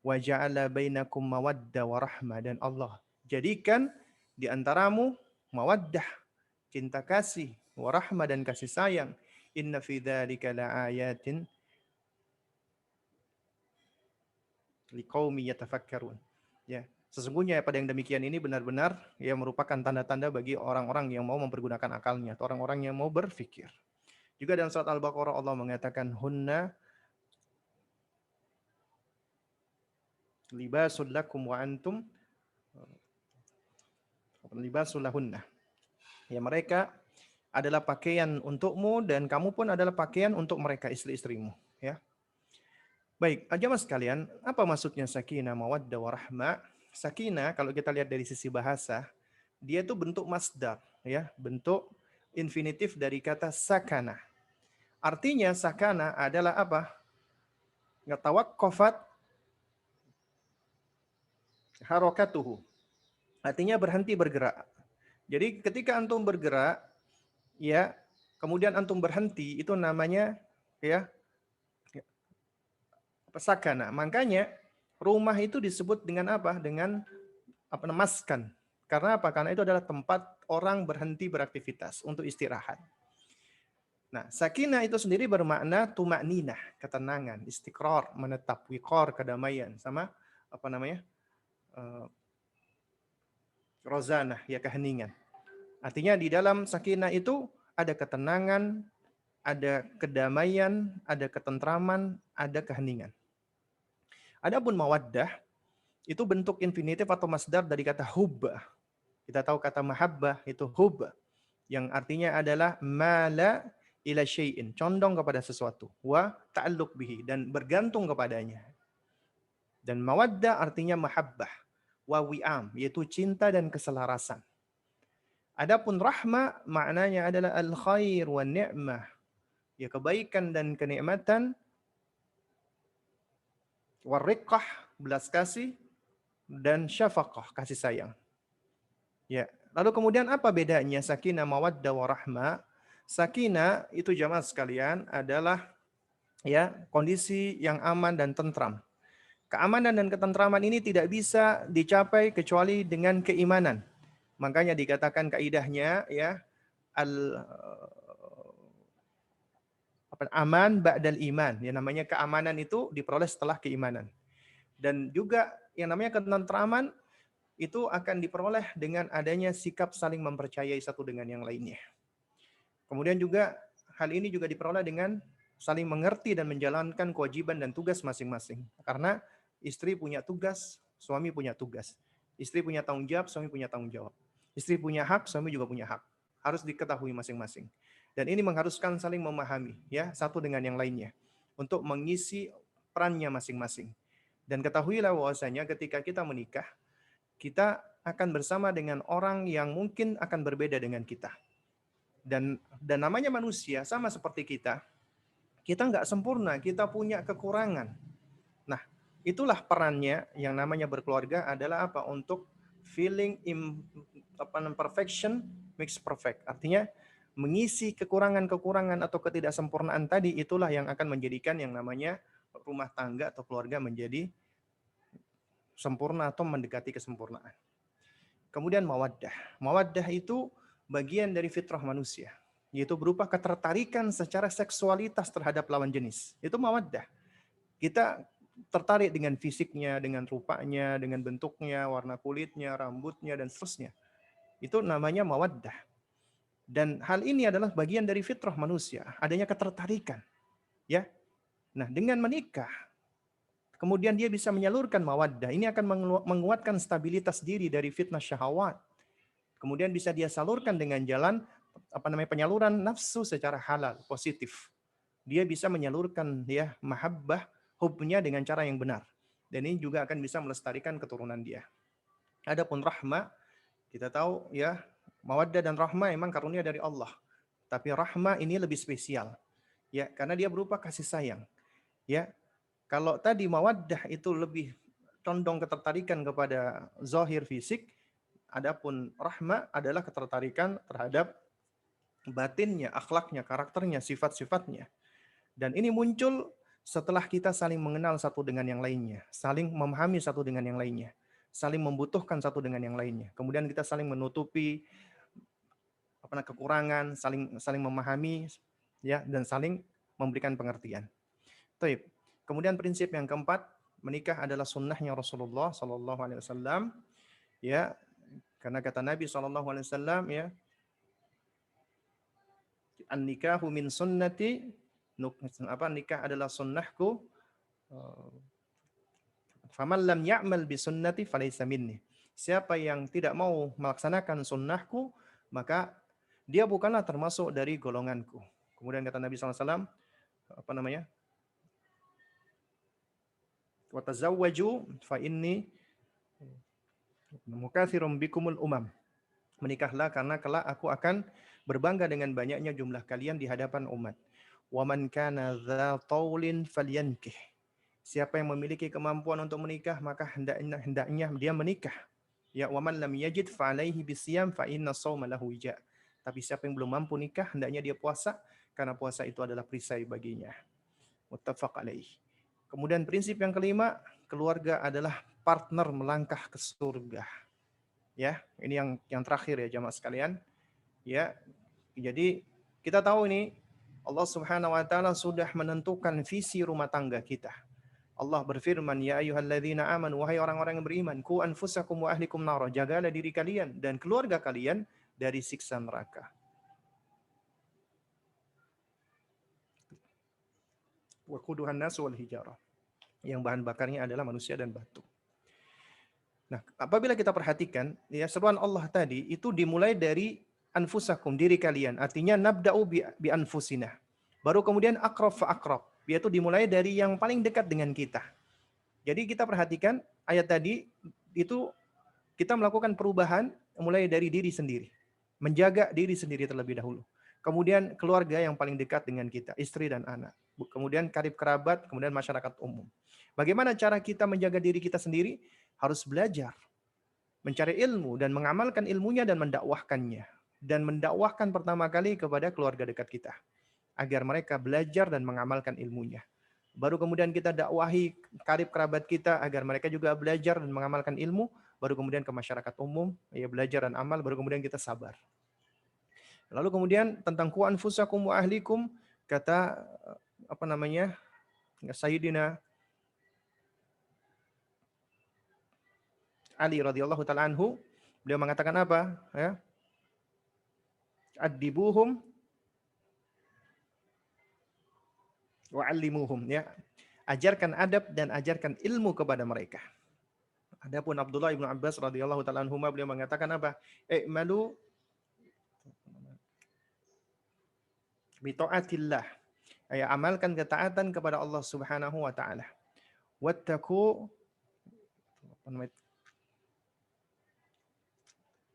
Wa ja'ala bainakum mawaddah wa rahmah, dan Allah jadikan di antaramu mawaddah, cinta kasih, wa rahmah, dan kasih sayang. Inna fi dzalika laayatin liqaumi yatafakkarun. Ya, sesungguhnya pada yang demikian ini benar-benar ya merupakan tanda-tanda bagi orang-orang yang mau mempergunakan akalnya, atau orang-orang yang mau berfikir. Juga dalam surat Al-Baqarah Allah mengatakan hunna libasul lakum wa antum libasul lahunna. Ya, mereka adalah pakaian untukmu dan kamu pun adalah pakaian untuk mereka, istri-istrimu, ya. Baik, jemaah sekalian, apa maksudnya sakinah, mawaddah, warahmah? Sakinah kalau kita lihat dari sisi bahasa, dia itu bentuk masdar, ya, bentuk infinitif dari kata sakana. Artinya sakana adalah apa? Tawaqqafat harakatuhu. Artinya berhenti bergerak. Jadi ketika antum bergerak, ya, kemudian antum berhenti, itu namanya ya sakana. Makanya rumah itu disebut dengan apa? Dengan maskan. Karena apa? Karena itu adalah tempat orang berhenti beraktivitas untuk istirahat. Nah, sakinah itu sendiri bermakna tumakninah, ketenangan, istiqrar, menetap, wiqar, kedamaian, sama apa namanya? Rozanah, ya, keheningan. Artinya di dalam sakinah itu ada ketenangan, ada kedamaian, ada ketentraman, ada keheningan. Adapun mawaddah itu bentuk infinitif atau masdar dari kata hubba. Kita tahu kata mahabbah itu hubba, yang artinya adalah mala ila syai'in, condong kepada sesuatu, wa ta'alluq bihi, dan bergantung kepadanya. Dan mawaddah artinya mahabbah, wa wi'am, yaitu cinta dan keselarasan. Adapun rahmah maknanya adalah al-khair wa ni'mah, ya kebaikan dan kenikmatan, wariqah, belas kasih, dan syafaqah, kasih sayang. Ya. Lalu kemudian apa bedanya sakinah, mawaddah, warahmah? Sakinah itu jamaah sekalian adalah ya kondisi yang aman dan tentram. Keamanan dan ketentraman ini tidak bisa dicapai kecuali dengan keimanan. Makanya dikatakan kaidahnya ya al aman ba'dal iman. Ya namanya keamanan itu diperoleh setelah keimanan. Dan juga yang namanya ketentraman itu akan diperoleh dengan adanya sikap saling mempercayai satu dengan yang lainnya. Kemudian juga hal ini juga diperoleh dengan saling mengerti dan menjalankan kewajiban dan tugas masing-masing. Karena istri punya tugas, suami punya tugas. Istri punya tanggung jawab, suami punya tanggung jawab. Istri punya hak, suami juga punya hak. Harus diketahui masing-masing. Dan ini mengharuskan saling memahami ya satu dengan yang lainnya untuk mengisi perannya masing-masing. Dan ketahuilah bahwasanya ketika kita menikah, kita akan bersama dengan orang yang mungkin akan berbeda dengan kita. Dan namanya manusia sama seperti kita nggak sempurna, kita punya kekurangan. Nah, itulah perannya yang namanya berkeluarga adalah apa? Untuk feeling imperfection makes perfect. Artinya mengisi kekurangan-kekurangan atau ketidaksempurnaan tadi, itulah yang akan menjadikan yang namanya rumah tangga atau keluarga menjadi sempurna atau mendekati kesempurnaan. Kemudian mawaddah. Mawaddah itu bagian dari fitrah manusia, yaitu berupa ketertarikan secara seksualitas terhadap lawan jenis. Itu mawaddah. Kita tertarik dengan fisiknya, dengan rupanya, dengan bentuknya, warna kulitnya, rambutnya, dan seterusnya. Itu namanya mawaddah. Dan hal ini adalah bagian dari fitrah manusia, adanya ketertarikan. Ya. Nah, dengan menikah, kemudian dia bisa menyalurkan mawaddah. Ini akan menguatkan stabilitas diri dari fitnah syahwat. Kemudian bisa dia salurkan dengan jalan penyaluran nafsu secara halal, positif. Dia bisa menyalurkan ya mahabbah, hubnya dengan cara yang benar. Dan ini juga akan bisa melestarikan keturunan dia. Adapun rahmah, kita tahu ya, mawaddah dan rahmah memang karunia dari Allah. Tapi rahmah ini lebih spesial. Ya, karena dia berupa kasih sayang. Ya, kalau tadi mawaddah itu lebih condong ketertarikan kepada zahir fisik, adapun rahmah adalah ketertarikan terhadap batinnya, akhlaknya, karakternya, sifat-sifatnya. Dan ini muncul setelah kita saling mengenal satu dengan yang lainnya, saling memahami satu dengan yang lainnya, saling membutuhkan satu dengan yang lainnya. Kemudian kita saling menutupi kekurangan, saling memahami ya, dan saling memberikan pengertian. Baik. Kemudian prinsip yang keempat, menikah adalah sunnahnya Rasulullah Sallallahu Alaihi Wasallam. Ya, karena kata Nabi Sallallahu Alaihi Wasallam ya, an-nikahu min sunnati, nikah adalah sunnahku. Faman lam ya'mal bi sunnati falaysa minni. Siapa yang tidak mau melaksanakan sunnahku, maka dia bukanlah termasuk dari golonganku. Kemudian kata Nabi Sallallahu Alaihi Wasallam, wa tazawwaju fa inni mukatsirum bikumul umam. Menikahlah karena kelak aku akan berbangga dengan banyaknya jumlah kalian di hadapan umat. Wa man kana dza taulin falyankih. Siapa yang memiliki kemampuan untuk menikah maka hendaknya dia menikah. Ya, wa man lam yajid fa alaihi bisyam fa inna shauma lahu wija. Tapi siapa yang belum mampu nikah hendaknya dia puasa karena puasa itu adalah perisai baginya. Muttafaq alaih. Kemudian prinsip yang kelima, keluarga adalah partner melangkah ke surga. Ya, ini yang terakhir ya jamaah sekalian. Ya. Jadi kita tahu ini Allah Subhanahu wa taala sudah menentukan visi rumah tangga kita. Allah berfirman, ya ayyuhalladzina amanu, wahai orang-orang yang beriman, ku anfusakum wa ahlikum nara, jagalah diri kalian dan keluarga kalian dari siksa neraka. Wa quduhan nas wal hijarah. Yang bahan bakarnya adalah manusia dan batu. Nah, apabila kita perhatikan, ya seruan Allah tadi itu dimulai dari anfusakum, diri kalian. Artinya nabda'u bi anfusina. Baru kemudian akrab fa akrab, yaitu dimulai dari yang paling dekat dengan kita. Jadi kita perhatikan ayat tadi itu kita melakukan perubahan mulai dari diri sendiri. Menjaga diri sendiri terlebih dahulu. Kemudian keluarga yang paling dekat dengan kita, istri dan anak. Kemudian karib kerabat, kemudian masyarakat umum. Bagaimana cara kita menjaga diri kita sendiri? Harus belajar, mencari ilmu dan mengamalkan ilmunya dan mendakwahkannya. Dan mendakwahkan pertama kali kepada keluarga dekat kita. Agar mereka belajar dan mengamalkan ilmunya. Baru kemudian kita dakwahi karib kerabat kita agar mereka juga belajar dan mengamalkan ilmu. Baru kemudian ke masyarakat umum, ya belajar dan amal, baru kemudian kita sabar. Lalu kemudian tentang ku anfusakum wa ahlikum, kata Sayyidina Ali radhiyallahu taala anhu, beliau mengatakan apa? Ya. Addibuhum wa 'allimuhum, ya. Ajarkan adab dan ajarkan ilmu kepada mereka. Adapun Abdullah bin Abbas radhiyallahu taala anhuma, beliau mengatakan apa? I'malu bi taatillah. Ya, amalkan ketaatan kepada Allah Subhanahu wa taala. Wattaqu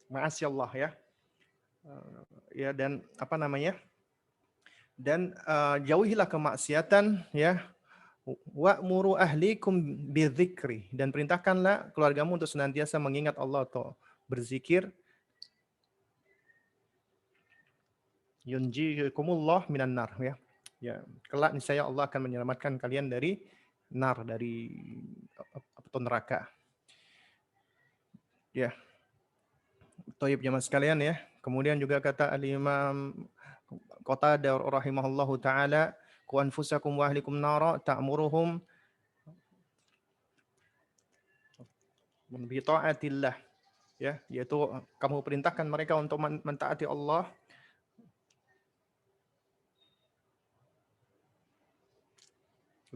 ma'asiyallah, ya. Ya, dan dan jauhilah kemaksiatan, ya. Wa'muru ahlikum bidzikri, dan perintahkanlah keluargamu untuk senantiasa mengingat Allah atau berzikir. Yunjikumullah minan nar, ya. Ya, kelak niscaya Allah akan menyelamatkan kalian dari nar, dari neraka. Ya. Thayyib jamaah sekalian, ya. Kemudian juga kata al-Imam Qatadah rahimahullahu taala, ku anfusakum wa ahlikum nara ta'muruhum bi ta'atillah, ya, yaitu kamu perintahkan mereka untuk mentaati Allah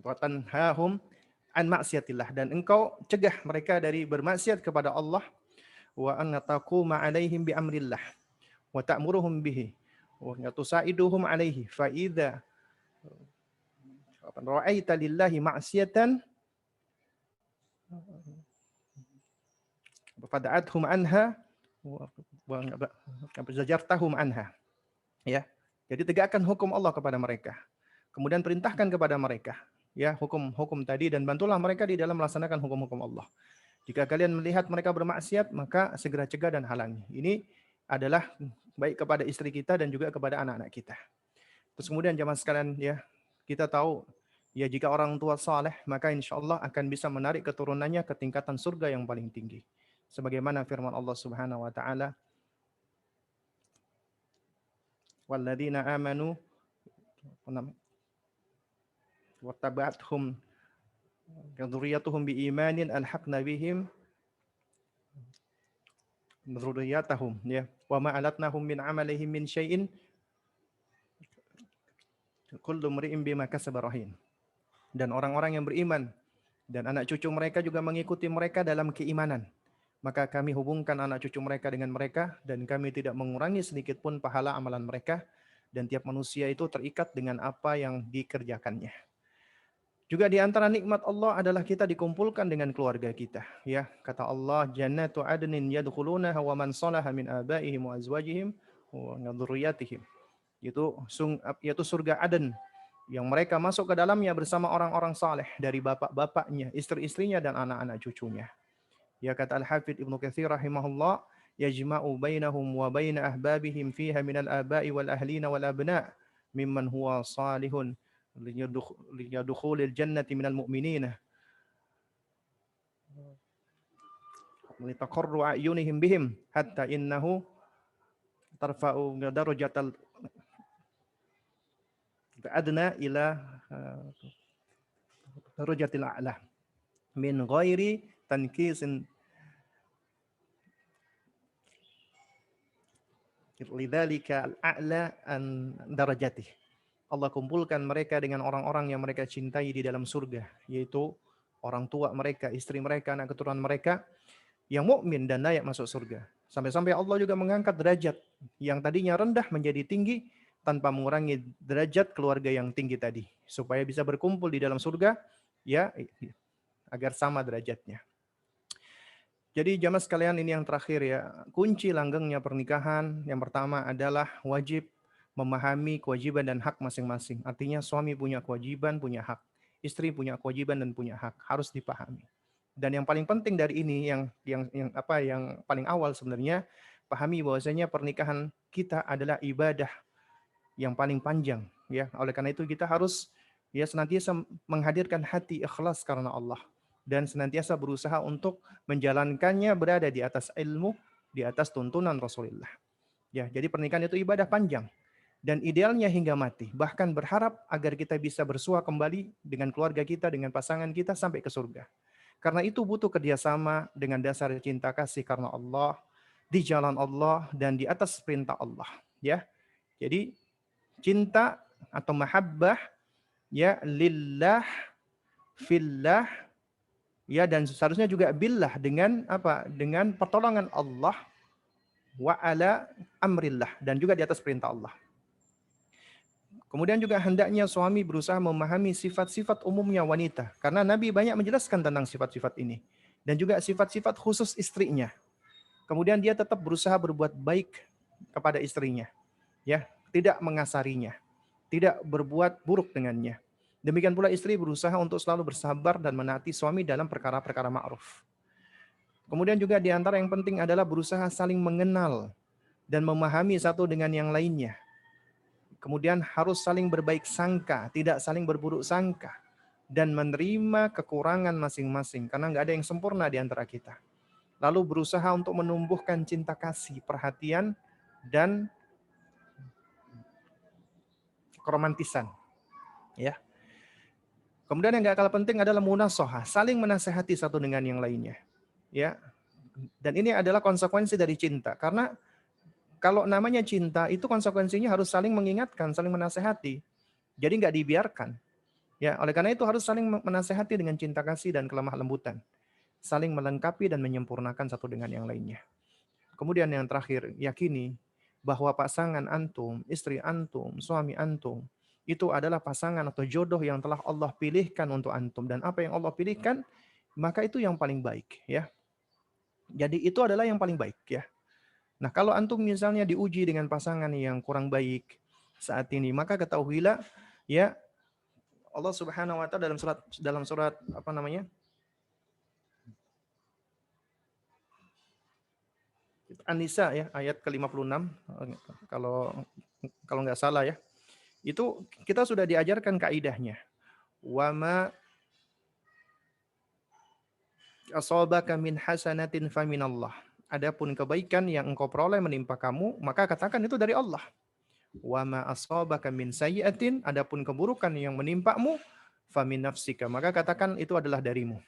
wa tanhahum an maksiatillah, dan engkau cegah mereka dari bermaksiat kepada Allah, wa an taquma alaihim bi amrillah wa ta'muruhum bihi wa tusaiduhum alaihi fa idza ra'aita lillahi ma'siyatan fad'athum anha wa zajartahum anha, ya. Jadi tegakkan hukum Allah kepada mereka, kemudian perintahkan kepada mereka, ya, hukum-hukum tadi, dan bantulah mereka di dalam melaksanakan hukum-hukum Allah. Jika kalian melihat mereka bermaksiat, maka segera cegah dan halangi. Ini adalah baik kepada istri kita dan juga kepada anak-anak kita. Terus kemudian jamaah sekalian, ya, kita tahu, ya, jika orang tua saleh, maka insya Allah akan bisa menarik keturunannya ke tingkatan surga yang paling tinggi. Sebagaimana firman Allah Subhanahu wa taala, walladzina amanu wattaba'athum dzurriyyatuhum biimanin alhaqna bihim dzurriyyatahum, ya, wa ma alatnahum min amalihim min syai'in kullu mri'in bima kasaba rahin. Dan orang-orang yang beriman dan anak cucu mereka juga mengikuti mereka dalam keimanan, maka kami hubungkan anak cucu mereka dengan mereka, dan kami tidak mengurangi sedikit pun pahala amalan mereka, dan tiap manusia itu terikat dengan apa yang dikerjakannya. Juga di antara nikmat Allah adalah kita dikumpulkan dengan keluarga kita, ya. Kata Allah, jannatu adnin yadkhulunaha wa man salaha min abaihim wa azwajihim wa dzurriyyatihim. Yaitu surga Aden yang mereka masuk ke dalamnya bersama orang-orang saleh dari bapak-bapaknya, istri-istrinya, dan anak-anak cucunya. Ya, kata Al-Hafidz Ibnu Katsir rahimahullah, yajma'u bainahum wa baina ahbabihim fiha minal aba'i wal ahlina wal abna' mimman huwa salihun liyadukhulil jannati minal mu'minina litaqarru a'yunihim bihim hatta innahu tarfa'u darajatal adna ila darajatil a'la min ghairi tankisin Lidzalika al-a'la an darajatih. Allah kumpulkan mereka dengan orang-orang yang mereka cintai di dalam surga, yaitu orang tua mereka, istri mereka, anak keturunan mereka yang mukmin dan layak masuk surga. Sampai-sampai Allah juga mengangkat derajat yang tadinya rendah menjadi tinggi tanpa mengurangi derajat keluarga yang tinggi tadi, supaya bisa berkumpul di dalam surga, ya, agar sama derajatnya. Jadi jamaah sekalian, ini yang terakhir ya, kunci langgengnya pernikahan yang pertama adalah wajib memahami kewajiban dan hak masing-masing. Artinya suami punya kewajiban, punya hak. Istri punya kewajiban dan punya hak, harus dipahami. Dan yang paling penting dari ini yang paling awal sebenarnya, pahami bahwasanya pernikahan kita adalah ibadah yang paling panjang ya. Oleh karena itu kita harus ya senantiasa menghadirkan hati ikhlas karena Allah dan senantiasa berusaha untuk menjalankannya berada di atas ilmu, di atas tuntunan Rasulullah. Ya, jadi pernikahan itu ibadah panjang dan idealnya hingga mati. Bahkan berharap agar kita bisa bersua kembali dengan keluarga kita, dengan pasangan kita sampai ke surga. Karena itu butuh kerjasama dengan dasar cinta kasih karena Allah, di jalan Allah dan di atas perintah Allah. Ya, jadi cinta atau mahabbah ya lillah, fillah, ya dan seharusnya juga billah dengan apa? Dengan pertolongan Allah wa ala amrillah dan juga di atas perintah Allah. Kemudian juga hendaknya suami berusaha memahami sifat-sifat umumnya wanita karena Nabi banyak menjelaskan tentang sifat-sifat ini dan juga sifat-sifat khusus istrinya. Kemudian dia tetap berusaha berbuat baik kepada istrinya, ya, tidak mengasarinya, tidak berbuat buruk dengannya. Demikian pula istri berusaha untuk selalu bersabar dan menaati suami dalam perkara-perkara ma'ruf. Kemudian juga di antara yang penting adalah berusaha saling mengenal dan memahami satu dengan yang lainnya. Kemudian harus saling berbaik sangka, tidak saling berburuk sangka. Dan menerima kekurangan masing-masing, karena nggak ada yang sempurna di antara kita. Lalu berusaha untuk menumbuhkan cinta kasih, perhatian, dan keromantisan. Ya. Kemudian yang nggak kalah penting adalah munasohah, saling menasehati satu dengan yang lainnya. Ya. Dan ini adalah konsekuensi dari cinta, karena kalau namanya cinta itu konsekuensinya harus saling mengingatkan, saling menasehati. Jadi nggak dibiarkan. Ya, oleh karena itu harus saling menasehati dengan cinta kasih dan kelemah lembutan. Saling melengkapi dan menyempurnakan satu dengan yang lainnya. Kemudian yang terakhir, yakini bahwa pasangan antum, istri antum, suami antum, itu adalah pasangan atau jodoh yang telah Allah pilihkan untuk antum. Dan apa yang Allah pilihkan, maka itu yang paling baik. Ya. Jadi itu adalah yang paling baik. Ya. Nah, kalau antum misalnya diuji dengan pasangan yang kurang baik saat ini, maka ketahuilah ya Allah Subhanahu wa taala dalam surat apa namanya? An-Nisa ya, ayat ke-56 kalau kalau nggak salah ya. Itu kita sudah diajarkan kaidahnya. Wa ma asabaka min hasanatin faminallah. Adapun kebaikan yang engkau peroleh menimpa kamu, maka katakan itu dari Allah. Wa ma asabaka min sayyi'atin, adapun keburukan yang menimpamu famin nafsika, maka katakan itu adalah darimu.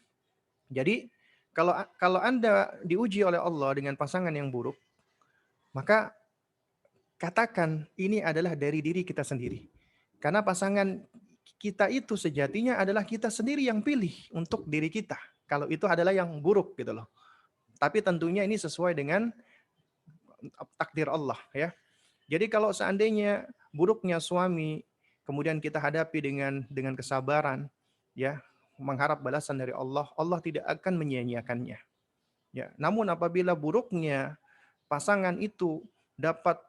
Jadi kalau Anda diuji oleh Allah dengan pasangan yang buruk, maka katakan ini adalah dari diri kita sendiri. Karena pasangan kita itu sejatinya adalah kita sendiri yang pilih untuk diri kita. Kalau itu adalah yang buruk gitu loh. Tapi tentunya ini sesuai dengan takdir Allah ya. Jadi kalau seandainya buruknya suami kemudian kita hadapi dengan kesabaran ya, mengharap balasan dari Allah, Allah tidak akan menyia-nyiakannya. Ya, namun apabila buruknya pasangan itu dapat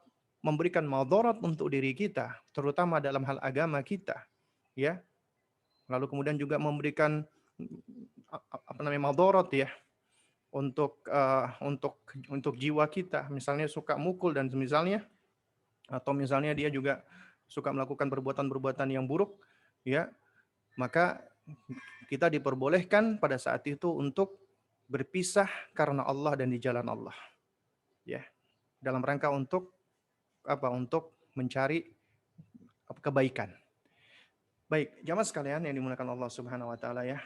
memberikan madarat untuk diri kita, terutama dalam hal agama kita, ya. Lalu kemudian juga memberikan apa namanya madarat ya untuk jiwa kita, misalnya suka mukul dan semisalnya, atau misalnya dia juga suka melakukan perbuatan-perbuatan yang buruk, ya, maka kita diperbolehkan pada saat itu untuk berpisah karena Allah dan di jalan Allah, ya, dalam rangka untuk apa? Untuk mencari kebaikan. Baik, jamaah sekalian yang dimuliakan Allah Subhanahu wa taala ya.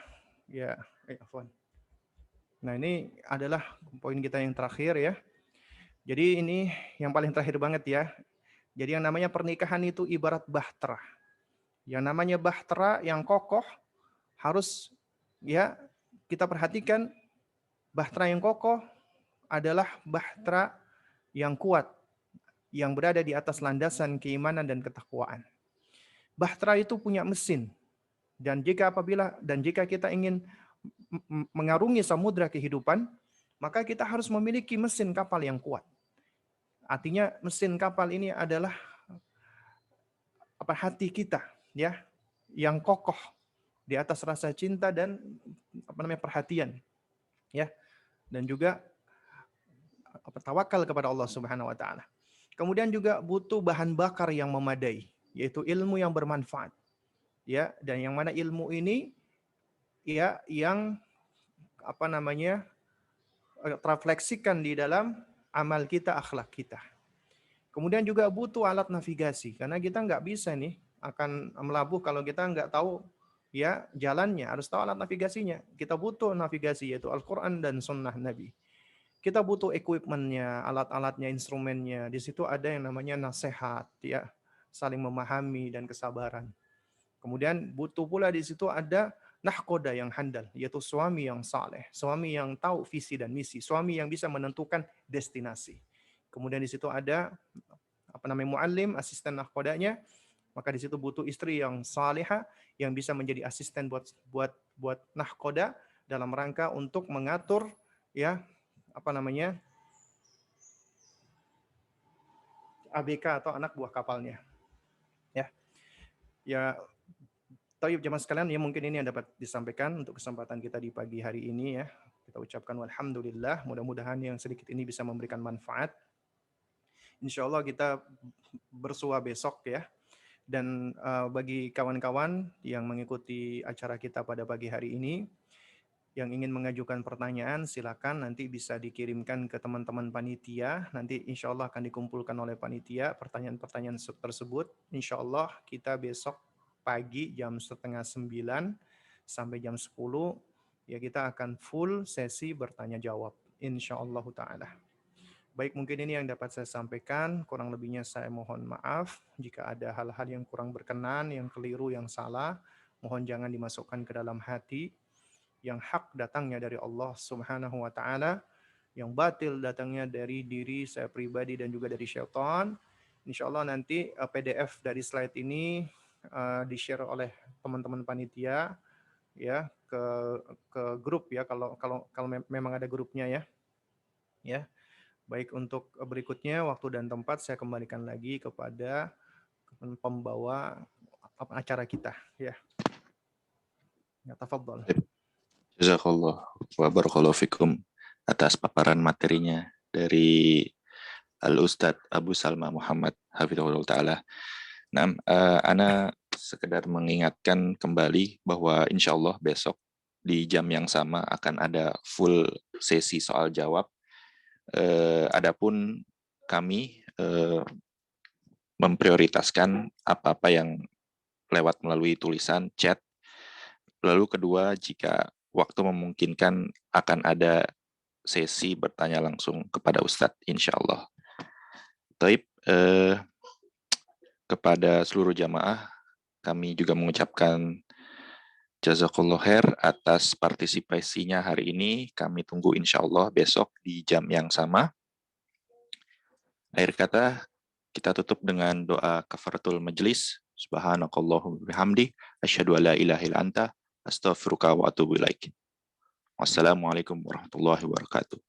Afwan. Nah, ini adalah poin kita yang terakhir ya. Jadi ini yang paling terakhir banget ya. Jadi yang namanya pernikahan itu ibarat bahtera. Yang namanya bahtera yang kokoh harus ya kita perhatikan, bahtera yang kokoh adalah bahtera yang kuat, yang berada di atas landasan keimanan dan ketakwaan. Bahtera itu punya mesin, dan jika kita ingin mengarungi samudra kehidupan, maka kita harus memiliki mesin kapal yang kuat. Artinya mesin kapal ini adalah hati kita, ya, yang kokoh di atas rasa cinta dan perhatian, ya, dan juga tawakal kepada Allah Subhanahu wa taala. Kemudian juga butuh bahan bakar yang memadai, yaitu ilmu yang bermanfaat. Ya, dan yang mana ilmu ini ya yang terefleksikan di dalam amal kita, akhlak kita. Kemudian juga butuh alat navigasi, karena kita nggak bisa nih akan melabuh kalau kita nggak tahu ya jalannya, harus tahu alat navigasinya. Kita butuh navigasi yaitu Al-Quran dan Sunnah Nabi. Kita butuh equipmentnya, alat-alatnya, instrumennya. Di situ ada yang namanya nasihat, ya, saling memahami dan kesabaran. Kemudian butuh pula di situ ada nahkoda yang handal, yaitu suami yang saleh, suami yang tahu visi dan misi, suami yang bisa menentukan destinasi. Kemudian di situ ada muallim, asisten nahkodanya. Maka di situ butuh istri yang salihah yang bisa menjadi asisten buat nahkoda dalam rangka untuk mengatur ya ABK atau anak buah kapalnya. Ya, tayyib jemaah sekalian, ya mungkin ini yang dapat disampaikan untuk kesempatan kita di pagi hari ini ya. Kita ucapkan alhamdulillah, mudah-mudahan yang sedikit ini bisa memberikan manfaat. Insya Allah kita bersua besok ya. Dan bagi kawan-kawan yang mengikuti acara kita pada pagi hari ini, yang ingin mengajukan pertanyaan, silakan nanti bisa dikirimkan ke teman-teman panitia. Nanti insya Allah akan dikumpulkan oleh panitia pertanyaan-pertanyaan tersebut. Insya Allah kita besok pagi jam 8:30 sampai jam 10, ya kita akan full sesi bertanya jawab. Insya Allah ta'ala. Baik, mungkin ini yang dapat saya sampaikan. Kurang lebihnya saya mohon maaf. Jika ada hal-hal yang kurang berkenan, yang keliru, yang salah, mohon jangan dimasukkan ke dalam hati. Yang hak datangnya dari Allah Subhanahu wa taala, yang batil datangnya dari diri saya pribadi dan juga dari syaitan. Insya Allah nanti PDF dari slide ini di-share oleh teman-teman panitia ya ke grup ya, kalau memang ada grupnya ya. Ya. Baik, untuk berikutnya waktu dan tempat saya kembalikan lagi kepada pembawa acara kita ya. Ya, tafadhol. Jazakallah wa barakallahu fikum atas paparan materinya dari Al-Ustadz Abu Salma Muhammad hafizahullah ta'ala. Nah, Ana sekedar mengingatkan kembali bahwa insya Allah besok di jam yang sama akan ada full sesi soal jawab. Adapun kami memprioritaskan apa-apa yang lewat melalui tulisan, chat. Lalu kedua, jika waktu memungkinkan akan ada sesi bertanya langsung kepada Ustadz, insya Allah. Taib, kepada seluruh jamaah, kami juga mengucapkan jazakallah khair atas partisipasinya hari ini. Kami tunggu insya Allah besok di jam yang sama. Akhir kata, kita tutup dengan doa kafaratul majlis. Subhanakallahumma bihamdi, asyhadu alla ilaha illa anta, astaghfiruka wa atubu ilaik. Wassalamualaikum warahmatullahi wabarakatuh.